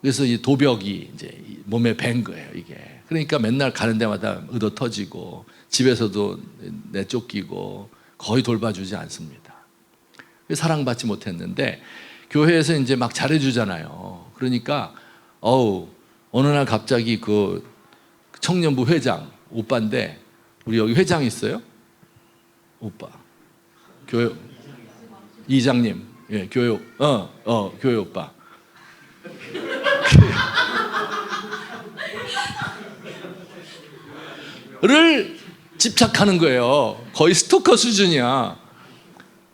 그래서 이 도벽이 이제 몸에 밴 거예요, 이게. 그러니까 맨날 가는 데마다 의도 터지고 집에서도 내쫓기고 거의 돌봐주지 않습니다. 사랑받지 못했는데 교회에서 이제 막 잘해주잖아요. 그러니까 어느 날 갑자기 그 청년부 회장 오빠인데 우리 여기 회장 있어요? 오빠 교회 이장님, 예, 교회 교회 오빠. 를 집착하는 거예요. 거의 스토커 수준이야.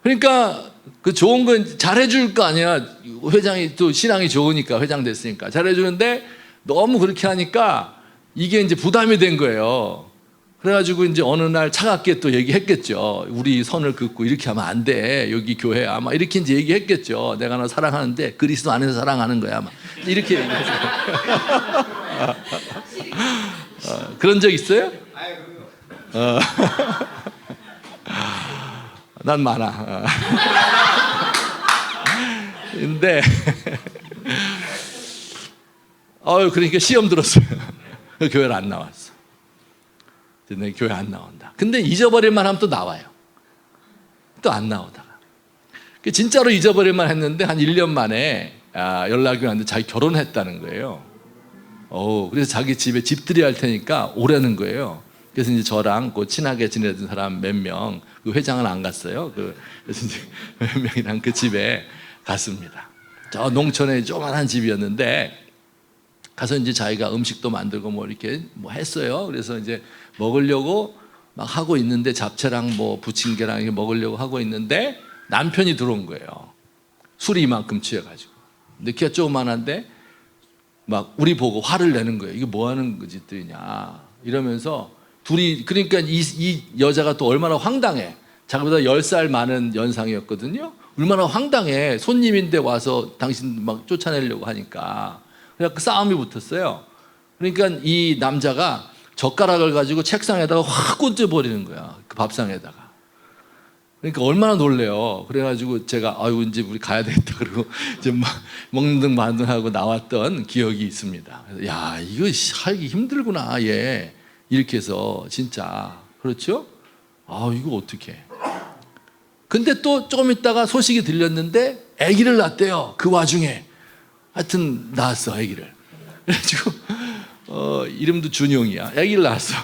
그러니까 그 좋은 건 잘해줄 거 아니야. 회장이 또 신앙이 좋으니까 회장 됐으니까 잘해주는데 너무 그렇게 하니까 이게 이제 부담이 된 거예요. 그래가지고 이제 어느 날 차갑게 또 얘기했겠죠. 우리 선을 긋고 이렇게 하면 안 돼. 여기 교회야. 막 이렇게 이제 얘기했겠죠. 내가 너 사랑하는데 그리스도 안에서 사랑하는 거야. 막 이렇게 얘기해서. 그런 적 있어요? 난 많아. 근데 그러니까 시험 들었어요. 교회를 안 나왔어. 내 교회 안 나온다. 근데 잊어버릴만 하면 또 나와요. 또 안 나오다가. 진짜로 잊어버릴만 했는데 한 1년 만에 연락이 왔는데 자기 결혼했다는 거예요. 그래서 자기 집에 집들이 할 테니까 오라는 거예요. 그래서 이제 저랑 그 친하게 지내던 사람 몇 명, 그 회장은 안 갔어요. 그래서 이제 몇 명이랑 그 집에 갔습니다. 저 농촌에 조그만한 집이었는데 가서 이제 자기가 음식도 만들고 뭐 이렇게 뭐 했어요. 그래서 이제 먹으려고 막 하고 있는데 잡채랑 뭐 부침개랑 이렇게 먹으려고 하고 있는데 남편이 들어온 거예요. 술이 이만큼 취해가지고. 근데 키가 조그만한데 막 우리 보고 화를 내는 거예요. 이게 뭐 하는 짓들이냐 이러면서 둘이, 그러니까 이 여자가 또 얼마나 황당해. 자기보다 10살 많은 연상이었거든요. 얼마나 황당해. 손님인데 와서 당신 막 쫓아내려고 하니까. 그래서 싸움이 붙었어요. 그러니까 이 남자가 젓가락을 가지고 책상에다가 확 꽂아버리는 거야. 그 밥상에다가. 그러니까 얼마나 놀래요. 그래가지고 제가 이제 우리 가야 되겠다. 그리고 이제 막 먹는 등 마는 하고 나왔던 기억이 있습니다. 그래서 야, 이거 하기 힘들구나 얘. 이렇게 해서 진짜. 그렇죠? 이거 어떡해. 근데 또 조금 있다가 소식이 들렸는데 아기를 낳았대요. 그 와중에. 하여튼 낳았어, 아기를. 그래가지고 이름도 준용이야. 아기를 낳았어.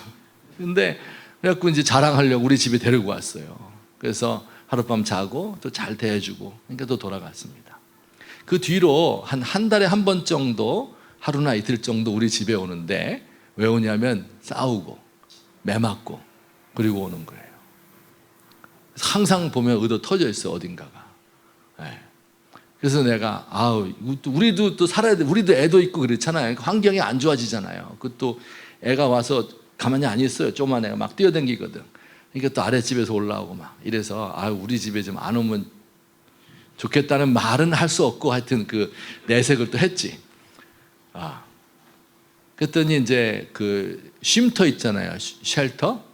근데 그래갖고 이제 자랑하려고 우리 집에 데리고 왔어요. 그래서 하룻밤 자고 또 잘 대해주고 그러니까 또 돌아갔습니다. 그 뒤로 한 달에 한 번 정도 하루나 이틀 정도 우리 집에 오는데 왜 오냐면 싸우고 매 맞고 그리고 오는 거예요. 항상 보면 의도 터져 있어 어딘가가. 네. 그래서 내가 우리도 또 살아야 돼. 우리도 애도 있고 그렇잖아요. 환경이 안 좋아지잖아요. 그것도 애가 와서 가만히 안 있어요. 조그만 애가 막 뛰어다니거든. 그러니까 또 아랫집에서 올라오고 막 이래서 우리 집에 좀 안 오면 좋겠다는 말은 할 수 없고 하여튼 그 내색을 또 했지. 그랬더니 이제 그 쉼터 있잖아요. 쉘터?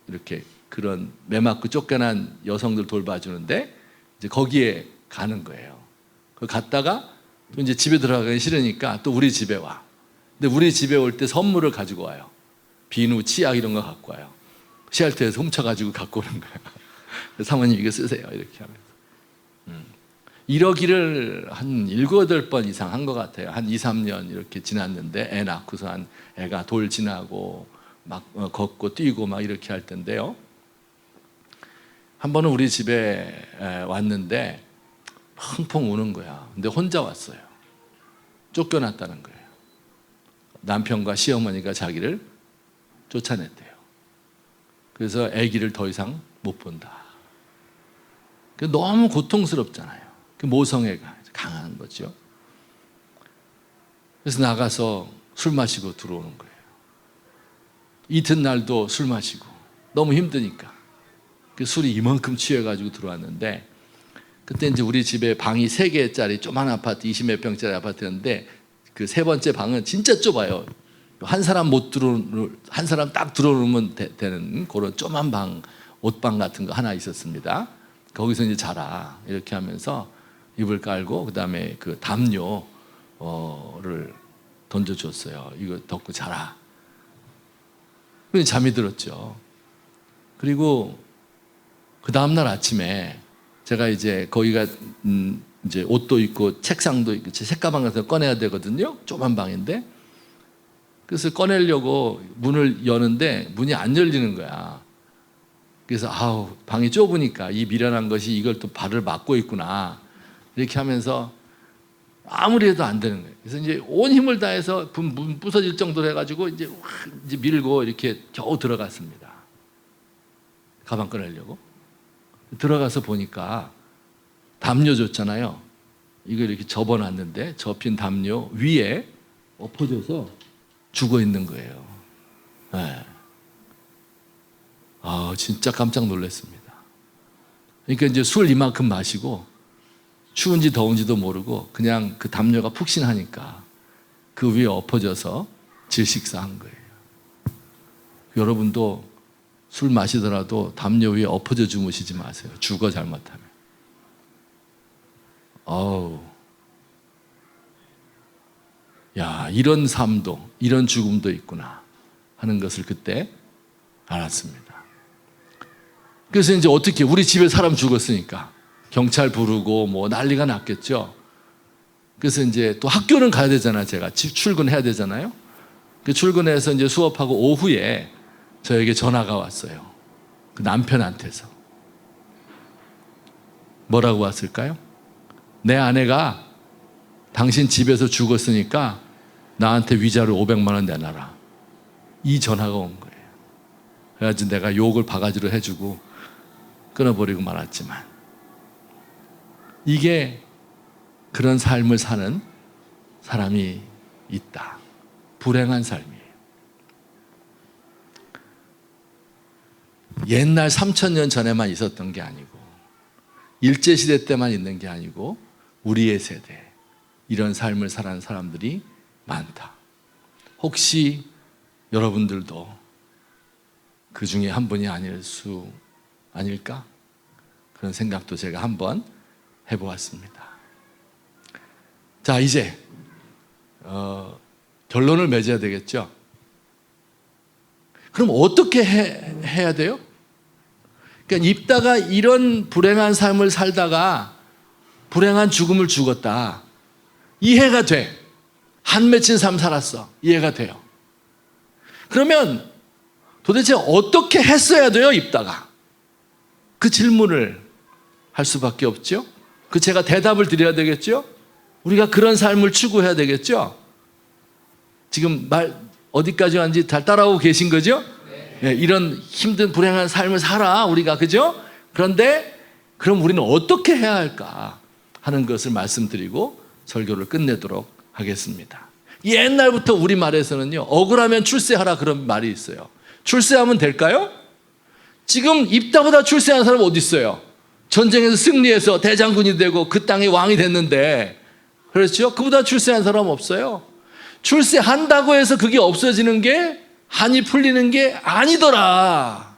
이렇게 그런 매 맞고 쫓겨난 여성들 돌봐주는데 이제 거기에 가는 거예요. 갔다가 또 이제 집에 들어가기 싫으니까 또 우리 집에 와. 근데 우리 집에 올 때 선물을 가지고 와요. 비누, 치약 이런 거 갖고 와요. 쉘터에서 훔쳐가지고 갖고 오는 거예요. 사모님 이거 쓰세요. 이렇게 하면서. 이러기를 한 7, 8번 이상 한 것 같아요. 한 2, 3년 이렇게 지났는데 애 낳고서 애가 돌 지나고 막 걷고 뛰고 막 이렇게 할 텐데요. 한 번은 우리 집에 왔는데 펑펑 우는 거야. 근데 혼자 왔어요. 쫓겨났다는 거예요. 남편과 시어머니가 자기를 쫓아냈대요. 그래서 아기를 더 이상 못 본다. 너무 고통스럽잖아요. 모성애가 강한 거죠. 그래서 나가서 술 마시고 들어오는 거예요. 이튿날도 술 마시고 너무 힘드니까 술이 이만큼 취해가지고 들어왔는데 그때 이제 우리 집에 방이 3개짜리 조그만 아파트 20몇 평짜리 아파트였는데 그 3번째 방은 진짜 좁아요. 한 사람 딱 들어오면 되는 그런 조그만 방, 옷방 같은 거 하나 있었습니다. 거기서 이제 자라 이렇게 하면서 이불 깔고 그다음에 그 담요를 던져줬어요. 이거 덮고 자라. 그래서 잠이 들었죠. 그리고 그 다음날 아침에 제가 이제 거기가 이제 옷도 있고 책상도 있고 제 책가방 같은 거 꺼내야 되거든요. 조그만 방인데 그래서 꺼내려고 문을 여는데 문이 안 열리는 거야. 그래서 방이 좁으니까 이 미련한 것이 이걸 또 발을 막고 있구나 이렇게 하면서 아무리 해도 안 되는 거예요. 그래서 이제 온 힘을 다해서 문 부서질 정도로 해가지고 이제 밀고 이렇게 겨우 들어갔습니다. 가방 꺼내려고 들어가서 보니까 담요 줬잖아요. 이거 이렇게 접어놨는데 접힌 담요 위에 엎어져서 죽어 있는 거예요. 네. 진짜 깜짝 놀랐습니다. 그러니까 이제 술 이만큼 마시고 추운지 더운지도 모르고 그냥 그 담요가 푹신하니까 그 위에 엎어져서 질식사한 거예요. 여러분도 술 마시더라도 담요 위에 엎어져 주무시지 마세요. 죽어 잘못하면. 야, 이런 삶도, 이런 죽음도 있구나 하는 것을 그때 알았습니다. 그래서 이제 어떻게, 우리 집에 사람 죽었으니까 경찰 부르고 뭐 난리가 났겠죠. 그래서 이제 또 학교는 가야 되잖아요. 제가 출근해야 되잖아요. 그 출근해서 이제 수업하고 오후에 저에게 전화가 왔어요. 그 남편한테서. 뭐라고 왔을까요? 내 아내가 당신 집에서 죽었으니까 나한테 위자료 500만 원 내놔라. 이 전화가 온 거예요. 그래가지고 내가 욕을 바가지로 해주고 끊어버리고 말았지만, 이게 그런 삶을 사는 사람이 있다. 불행한 삶이에요. 옛날 3,000년 전에만 있었던 게 아니고, 일제시대 때만 있는 게 아니고 우리의 세대, 이런 삶을 살아가는 사람들이 많다. 혹시 여러분들도 그 중에 한 분이 아닐까? 그런 생각도 제가 한번 해보았습니다. 자, 이제 결론을 맺어야 되겠죠. 그럼 어떻게 해야 돼요? 그러니까 입다가 이런 불행한 삶을 살다가 불행한 죽음을 죽었다. 이해가 돼. 한 맺힌 삶 살았어. 이해가 돼요. 그러면 도대체 어떻게 했어야 돼요, 입다가? 그 질문을 할 수밖에 없죠. 제가 대답을 드려야 되겠죠. 우리가 그런 삶을 추구해야 되겠죠. 지금 말 어디까지 왔는지 잘 따라오고 계신 거죠? 네, 이런 힘든 불행한 삶을 살아 우리가, 그죠? 그런데 그럼 우리는 어떻게 해야 할까 하는 것을 말씀드리고 설교를 끝내도록 하겠습니다. 옛날부터 우리말에서는요, 억울하면 출세하라, 그런 말이 있어요. 출세하면 될까요? 지금 입다보다 출세한 사람 어디 있어요? 전쟁에서 승리해서 대장군이 되고 그 땅의 왕이 됐는데, 그렇죠? 그보다 출세한 사람 없어요. 출세한다고 해서 그게 없어지는 게, 한이 풀리는 게 아니더라.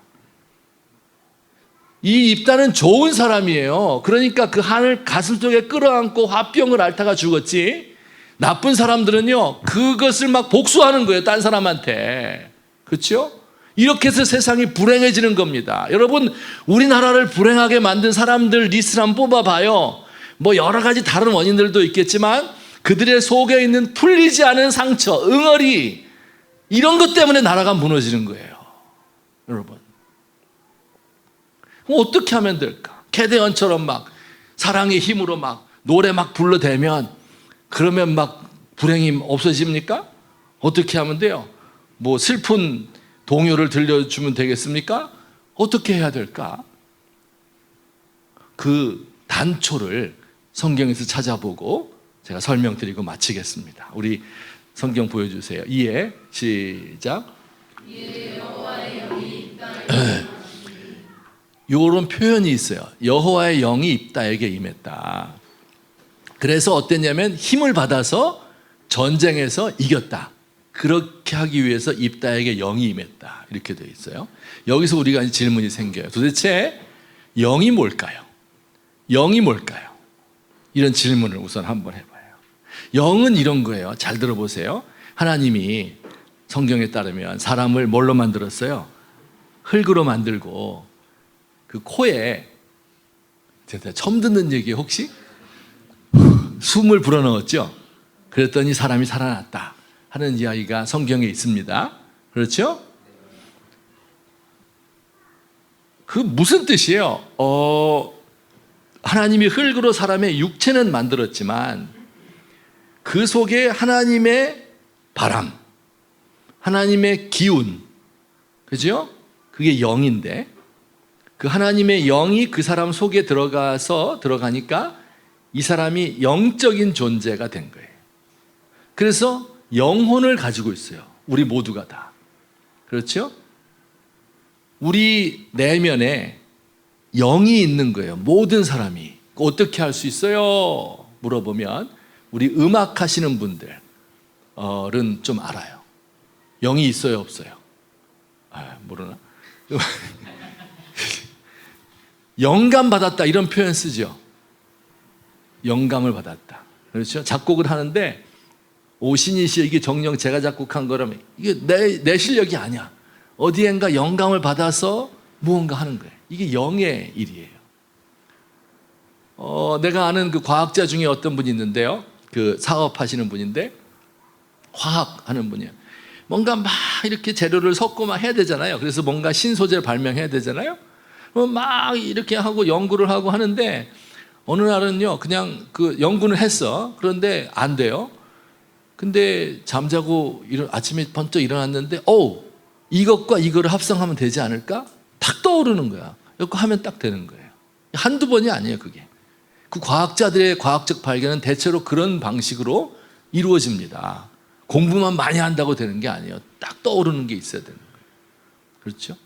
이 입다는 좋은 사람이에요. 그러니까 그 한을 가슴 속에 끌어안고 화병을 앓다가 죽었지, 나쁜 사람들은요 그것을 막 복수하는 거예요, 딴 사람한테. 그렇죠? 이렇게 해서 세상이 불행해지는 겁니다. 여러분, 우리나라를 불행하게 만든 사람들 리스트 한번 뽑아봐요. 뭐 여러 가지 다른 원인들도 있겠지만 그들의 속에 있는 풀리지 않은 상처, 응어리, 이런 것 때문에 나라가 무너지는 거예요. 여러분, 어떻게 하면 될까? 게데온처럼 막 사랑의 힘으로 막 노래 막 불러대면 그러면 막 불행이 없어집니까? 어떻게 하면 돼요? 뭐 슬픈 동요를 들려주면 되겠습니까? 어떻게 해야 될까? 그 단초를 성경에서 찾아보고 제가 설명드리고 마치겠습니다. 우리 성경 보여주세요. 이해, 시작. 이런 표현이 있어요. 여호와의 영이 입다에게 임했다. 그래서 어땠냐면 힘을 받아서 전쟁에서 이겼다. 그렇게 하기 위해서 입다에게 영이 임했다. 이렇게 되어 있어요. 여기서 우리가 질문이 생겨요. 도대체 영이 뭘까요? 영이 뭘까요? 이런 질문을 우선 한번 해봐요. 영은 이런 거예요. 잘 들어보세요. 하나님이 성경에 따르면 사람을 뭘로 만들었어요? 흙으로 만들고 그 코에, 제가 처음 듣는 얘기 혹시? 숨을 불어넣었죠. 그랬더니 사람이 살아났다 하는 이야기가 성경에 있습니다. 그렇죠? 그 무슨 뜻이에요? 하나님이 흙으로 사람의 육체는 만들었지만 그 속에 하나님의 바람, 하나님의 기운, 그죠? 그게 영인데, 그 하나님의 영이 그 사람 속에 들어가니까 이 사람이 영적인 존재가 된 거예요. 그래서 영혼을 가지고 있어요. 우리 모두가 다. 그렇죠? 우리 내면에 영이 있는 거예요. 모든 사람이. 어떻게 할 수 있어요? 물어보면 우리 음악 하시는 분들은 좀 알아요. 영이 있어요, 없어요? 모르나? 영감 받았다 이런 표현 쓰죠. 영감을 받았다. 그렇죠? 작곡을 하는데 오신희 씨 이게 정녕 제가 작곡한 거라면 이게 내 실력이 아니야. 어디엔가 영감을 받아서 무언가 하는 거예요. 이게 영의 일이에요. 내가 아는 그 과학자 중에 어떤 분이 있는데요. 그 사업하시는 분인데 화학하는 분이에요. 뭔가 막 이렇게 재료를 섞고 막 해야 되잖아요. 그래서 뭔가 신소재를 발명해야 되잖아요. 막 이렇게 하고 연구를 하고 하는데 어느 날은요 그냥 그 연구는 했어. 그런데 안 돼요. 근데 잠자고 아침에 번쩍 일어났는데 이것과 이거를 합성하면 되지 않을까? 탁 떠오르는 거야. 이거 하면 딱 되는 거예요. 한두 번이 아니에요 그게. 그 과학자들의 과학적 발견은 대체로 그런 방식으로 이루어집니다. 공부만 많이 한다고 되는 게 아니에요. 딱 떠오르는 게 있어야 되는 거예요. 그렇죠?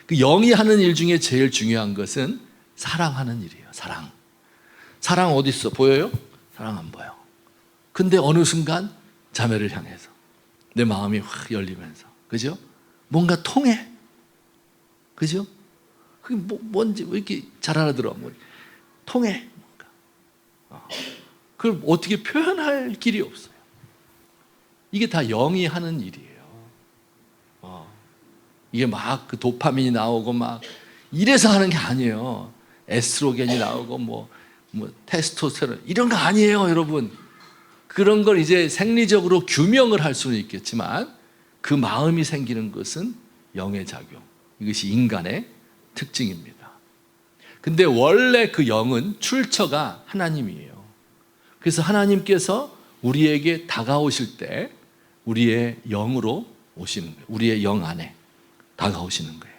그 영이 하는 일 중에 제일 중요한 것은 사랑하는 일이에요. 사랑 어디 있어? 보여요? 사랑 안 보여. 근데 어느 순간 자매를 향해서 내 마음이 확 열리면서, 그죠? 뭔가 통해. 그죠? 그게 뭔지 왜 이렇게 잘 알아들어? 통해. 뭔가. 그걸 어떻게 표현할 길이 없어요. 이게 다 영이 하는 일이에요. 이게 막 그 도파민이 나오고 막 이래서 하는 게 아니에요. 에스트로겐이 나오고 뭐 테스토스테론 이런 거 아니에요, 여러분. 그런 걸 이제 생리적으로 규명을 할 수는 있겠지만 그 마음이 생기는 것은 영의 작용. 이것이 인간의 특징입니다. 근데 원래 그 영은 출처가 하나님이에요. 그래서 하나님께서 우리에게 다가오실 때 우리의 영으로 오시는 거예요. 우리의 영 안에 다가오시는 거예요.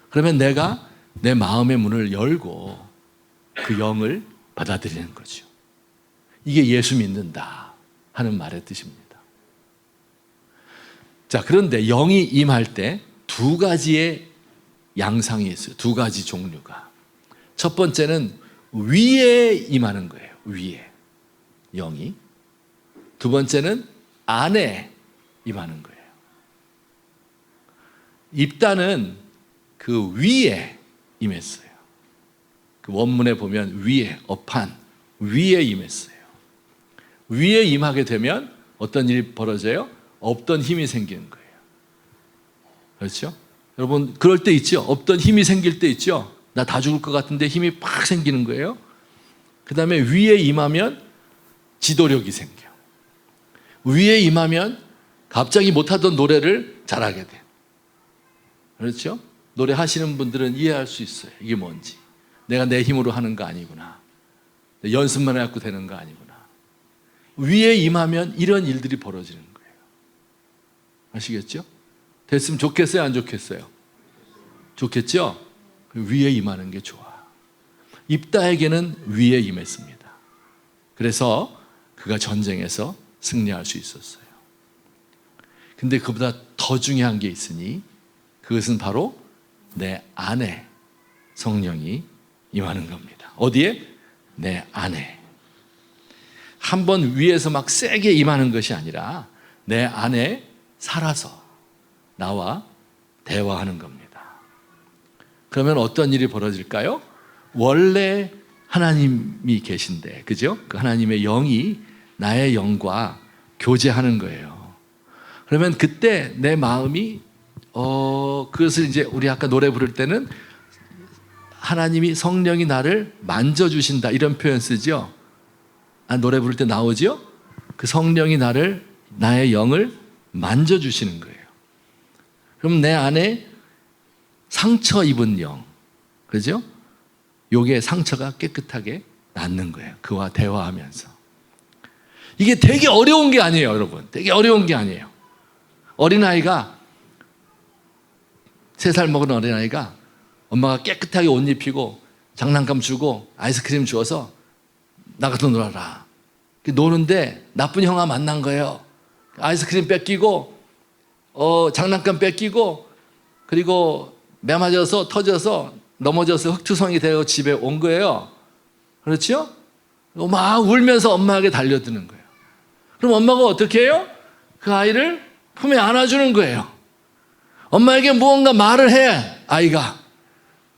그러면 내가 내 마음의 문을 열고 그 영을 받아들이는 거죠. 이게 예수 믿는다 하는 말의 뜻입니다. 자, 그런데 영이 임할 때 두 가지의 양상이 있어요. 두 가지 종류가. 첫 번째는 위에 임하는 거예요. 위에 영이. 두 번째는 안에 임하는 거예요. 입다는 그 위에 임했어요. 그 원문에 보면 위에, upon, 위에 임했어요. 위에 임하게 되면 어떤 일이 벌어져요? 없던 힘이 생기는 거예요. 그렇죠? 여러분 그럴 때 있죠? 없던 힘이 생길 때 있죠? 나 다 죽을 것 같은데 힘이 팍 생기는 거예요. 그 다음에 위에 임하면 지도력이 생겨. 위에 임하면 갑자기 못하던 노래를 잘하게 돼. 그렇죠? 노래 하시는 분들은 이해할 수 있어요. 이게 뭔지. 내가 내 힘으로 하는 거 아니구나. 연습만 해갖고 되는 거 아니구나. 위에 임하면 이런 일들이 벌어지는 거예요. 아시겠죠? 됐으면 좋겠어요? 안 좋겠어요? 좋겠죠? 위에 임하는 게 좋아. 입다에게는 위에 임했습니다. 그래서 그가 전쟁에서 승리할 수 있었어요. 근데 그보다 더 중요한 게 있으니 그것은 바로 내 안에 성령이 임하는 겁니다. 어디에? 내 안에. 한번 위에서 막 세게 임하는 것이 아니라 내 안에 살아서 나와 대화하는 겁니다. 그러면 어떤 일이 벌어질까요? 원래 하나님이 계신데, 그죠? 그 하나님의 영이 나의 영과 교제하는 거예요. 그러면 그때 내 마음이 그것을 이제 우리 아까 노래 부를 때는 하나님이 성령이 나를 만져주신다 이런 표현 쓰죠. 노래 부를 때 나오죠. 그 성령이 나의 영을 만져주시는 거예요. 그럼 내 안에 상처 입은 영, 그죠? 요게 상처가 깨끗하게 낫는 거예요. 그와 대화하면서. 이게 되게 어려운 게 아니에요, 여러분. 되게 어려운 게 아니에요. 어린아이가 3살 먹은 어린아이가 엄마가 깨끗하게 옷 입히고 장난감 주고 아이스크림 주어서 나가서 놀아라. 노는데 나쁜 형아 만난 거예요. 아이스크림 뺏기고 장난감 뺏기고 그리고 매 맞아서 터져서 넘어져서 흑투성이 되어 집에 온 거예요. 그렇죠? 막 울면서 엄마에게 달려드는 거예요. 그럼 엄마가 어떻게 해요? 그 아이를 품에 안아주는 거예요. 엄마에게 무언가 말을 해. 아이가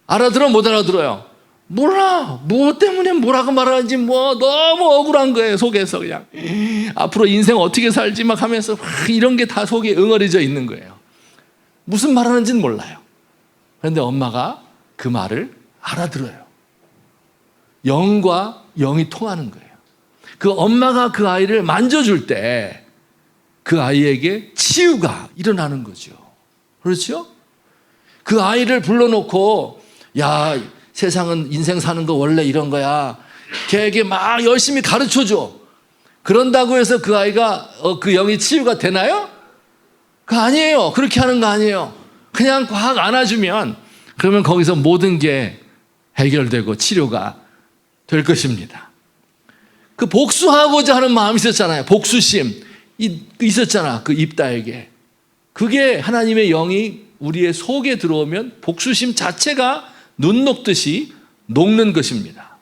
알아들어 못 알아들어요? 몰라. 뭐 때문에 뭐라고 말하는지 너무 억울한 거예요. 속에서 그냥 앞으로 인생 어떻게 살지 막 하면서 이런 게 다 속에 응어리져 있는 거예요. 무슨 말하는지는 몰라요. 그런데 엄마가 그 말을 알아들어요. 영과 영이 통하는 거예요. 그 엄마가 그 아이를 만져줄 때 그 아이에게 치유가 일어나는 거죠. 그렇죠? 그 아이를 불러놓고 야, 세상은 인생 사는 거 원래 이런 거야. 걔에게 막 열심히 가르쳐줘. 그런다고 해서 그 아이가 그 영이 치유가 되나요? 그거 아니에요. 그렇게 하는 거 아니에요. 그냥 확 안아주면 그러면 거기서 모든 게 해결되고 치료가 될 것입니다. 그 복수하고자 하는 마음이 있었잖아요. 복수심 있었잖아. 그 입다에게. 그게 하나님의 영이 우리의 속에 들어오면 복수심 자체가 눈 녹듯이 녹는 것입니다.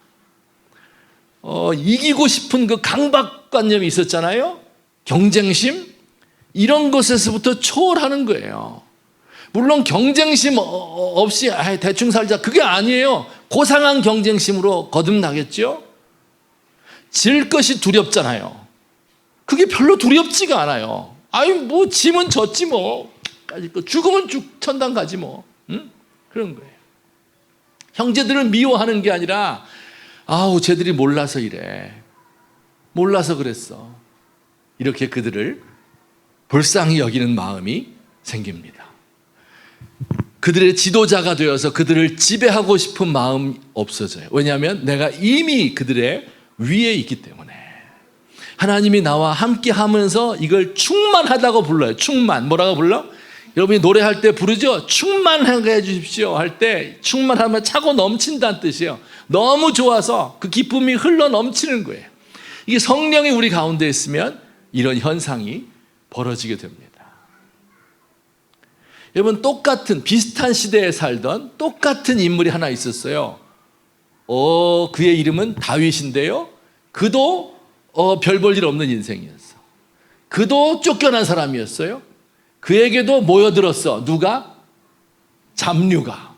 이기고 싶은 그 강박관념이 있었잖아요. 경쟁심 이런 것에서부터 초월하는 거예요. 물론 경쟁심 없이 대충 살자 그게 아니에요. 고상한 경쟁심으로 거듭나겠죠. 질 것이 두렵잖아요. 그게 별로 두렵지가 않아요. 뭐 지면 졌지 뭐. 죽으면 천당 가지 뭐. 응? 그런 거예요. 형제들을 미워하는 게 아니라 쟤들이 몰라서 이래. 몰라서 그랬어. 이렇게 그들을 불쌍히 여기는 마음이 생깁니다. 그들의 지도자가 되어서 그들을 지배하고 싶은 마음이 없어져요. 왜냐하면 내가 이미 그들의 위에 있기 때문에. 하나님이 나와 함께 하면서 이걸 충만하다고 불러요. 충만. 뭐라고 불러? 여러분이 노래할 때 부르죠? 충만하게 해주십시오 할 때 충만하면 차고 넘친다는 뜻이에요. 너무 좋아서 그 기쁨이 흘러 넘치는 거예요. 이게 성령이 우리 가운데 있으면 이런 현상이 벌어지게 됩니다. 여러분 비슷한 시대에 살던 똑같은 인물이 하나 있었어요. 그의 이름은 다윗인데요. 그도 별 볼 일 없는 인생이었어. 그도 쫓겨난 사람이었어요. 그에게도 모여들었어. 누가? 잡류가.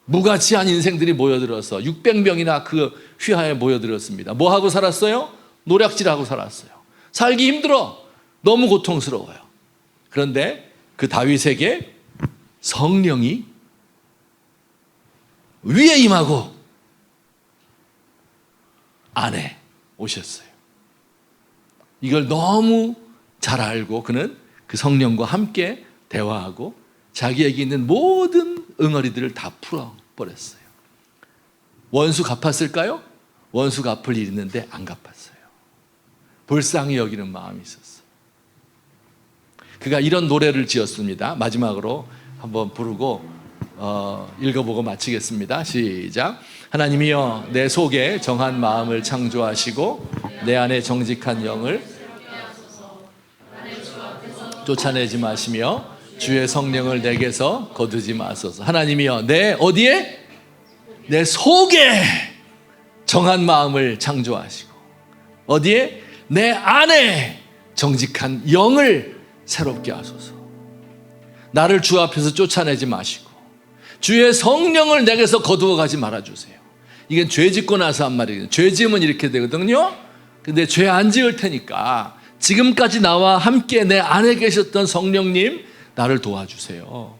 무가치한 인생들이 모여들어서 600명이나 그 휘하에 모여들었습니다. 뭐 하고 살았어요? 노략질하고 살았어요. 살기 힘들어. 너무 고통스러워요. 그런데 그 다윗에게 성령이 위에 임하고 안에 오셨어요. 이걸 너무 잘 알고 그는 그 성령과 함께 대화하고 자기에게 있는 모든 응어리들을 다 풀어버렸어요. 원수 갚았을까요? 원수 갚을 일이 있는데 안 갚았어요. 불쌍히 여기는 마음이 있었어요. 그가 이런 노래를 지었습니다. 마지막으로 한번 부르고 읽어보고 마치겠습니다. 시작. 하나님이여 내 속에 정한 마음을 창조하시고 내 안에 정직한 영을 쫓아내지 마시며 주의 성령을 내게서 거두지 마소서. 하나님이여 내 어디에? 내 속에 정한 마음을 창조하시고 어디에? 내 안에 정직한 영을 새롭게 하소서. 나를 주 앞에서 쫓아내지 마시고 주의 성령을 내게서 거두어 가지 말아주세요. 이건 죄 짓고 나서 한 말이에요. 죄 지으면 이렇게 되거든요. 근데 죄 안 지을 테니까 지금까지 나와 함께 내 안에 계셨던 성령님 나를 도와주세요.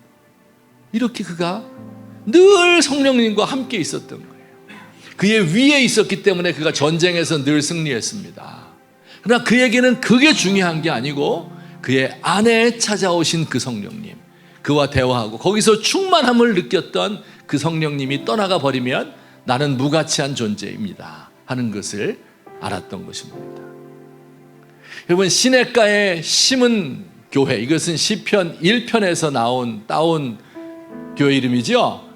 이렇게 그가 늘 성령님과 함께 있었던 거예요. 그의 위에 있었기 때문에 그가 전쟁에서 늘 승리했습니다. 그러나 그에게는 그게 중요한 게 아니고 그의 안에 찾아오신 그 성령님, 그와 대화하고 거기서 충만함을 느꼈던 그 성령님이 떠나가 버리면 나는 무가치한 존재입니다 하는 것을 알았던 것입니다. 여러분 시냇가에 심은 교회, 이것은 시편 1편에서 따온 교회 이름이죠.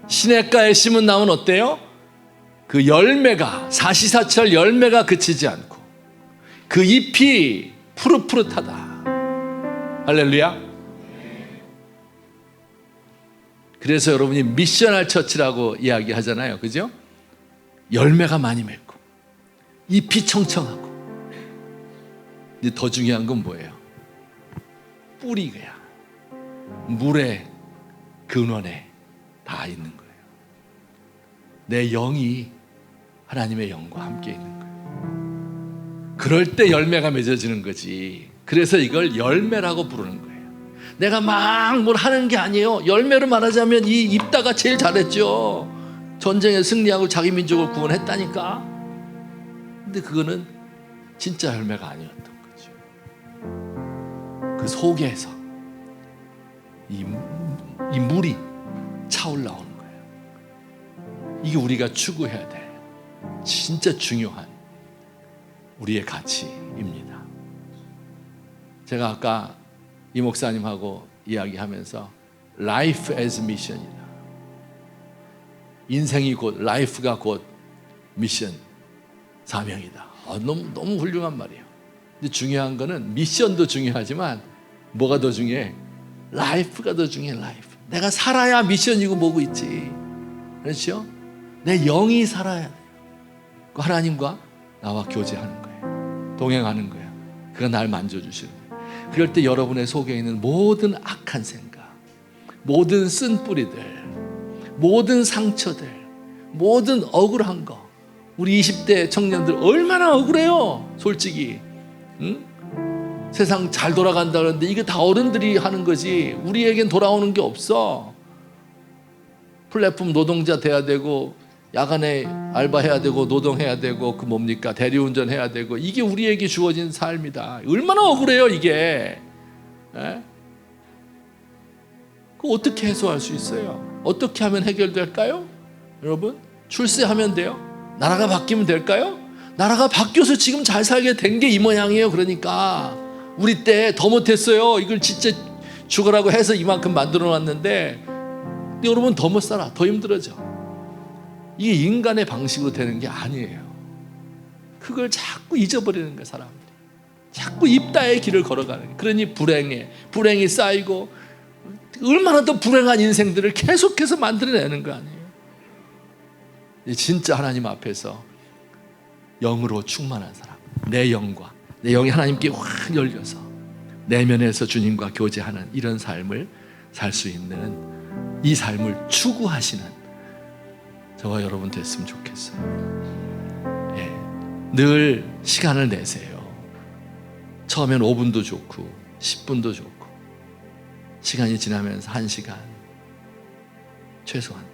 시냇가에 심은 나무는 어때요? 그 열매가 사시사철 열매가 그치지 않고 그 잎이 푸릇푸릇하다. 할렐루야. 그래서 여러분이 미셔널 처치라고 이야기하잖아요. 그죠? 열매가 많이 맺고 잎이 청청하고. 근데 더 중요한 건 뭐예요? 뿌리가 물의 근원에 다 있는 거예요. 내 영이 하나님의 영과 함께 있는 거예요. 그럴 때 열매가 맺어지는 거지. 그래서 이걸 열매라고 부르는 거예요. 내가 막 뭘 하는 게 아니에요. 열매로 말하자면 이 입다가 제일 잘했죠. 전쟁에 승리하고 자기 민족을 구원했다니까. 근데 그거는 진짜 열매가 아니었던 거죠. 그 속에서 이 물이 차올라오는 거예요. 이게 우리가 추구해야 될 진짜 중요한 우리의 가치입니다. 제가 아까 이 목사님하고 이야기하면서 Life as Mission이다. 인생이 곧 라이프가 곧 미션, 사명이다. 너무 훌륭한 말이에요. 근데 중요한 거는 미션도 중요하지만 뭐가 더 중요해? 라이프가 더 중요해. 라이프. 내가 살아야 미션이고 뭐고 있지. 그렇죠? 내 영이 살아야 돼요. 그 하나님과 나와 교제하는 거예요. 동행하는 거예요. 그가 날 만져주시는 거예요. 그럴 때 여러분의 속에 있는 모든 악한 생각, 모든 쓴 뿌리들, 모든 상처들, 모든 억울한 거. 우리 20대 청년들 얼마나 억울해요. 솔직히. 응? 세상 잘 돌아간다 그러는데 이거 다 어른들이 하는 거지 우리에겐 돌아오는 게 없어. 플랫폼 노동자 돼야 되고 야간에 알바해야 되고 노동해야 되고 그 뭡니까 대리운전 해야 되고 이게 우리에게 주어진 삶이다. 얼마나 억울해요 이게. 에? 그거 어떻게 해소할 수 있어요? 어떻게 하면 해결될까요? 여러분 출세하면 돼요? 나라가 바뀌면 될까요? 나라가 바뀌어서 지금 잘 살게 된 게 이 모양이에요. 그러니까 우리 때 더 못했어요. 이걸 진짜 죽으라고 해서 이만큼 만들어 놨는데 여러분 더 못 살아. 더 힘들어져. 이게 인간의 방식으로 되는 게 아니에요. 그걸 자꾸 잊어버리는 거예요. 사람들이 자꾸 입다의 길을 걸어가는 거예요. 그러니 불행이 쌓이고 얼마나 더 불행한 인생들을 계속해서 만들어내는 거 아니에요. 진짜 하나님 앞에서 영으로 충만한 사람, 내 영과 내 영이 하나님께 확 열려서 내면에서 주님과 교제하는 이런 삶을 살 수 있는 이 삶을 추구하시는 저와 여러분 됐으면 좋겠어요. 예, 늘 시간을 내세요. 처음엔 5분도 좋고 10분도 좋고 시간이 지나면서 1시간 최소한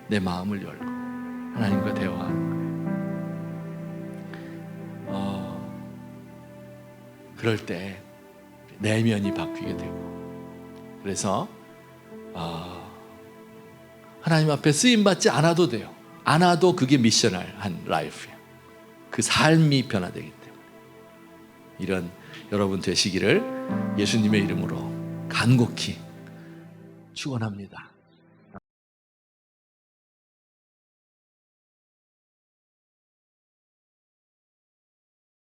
내 마음을 열고 하나님과 대화하는 거예요. 그럴 때 내면이 바뀌게 되고 그래서 하나님 앞에 쓰임받지 않아도 돼요. 않아도 그게 미셔널한 라이프예요. 그 삶이 변화되기 때문에 이런 여러분 되시기를 예수님의 이름으로 간곡히 축원합니다.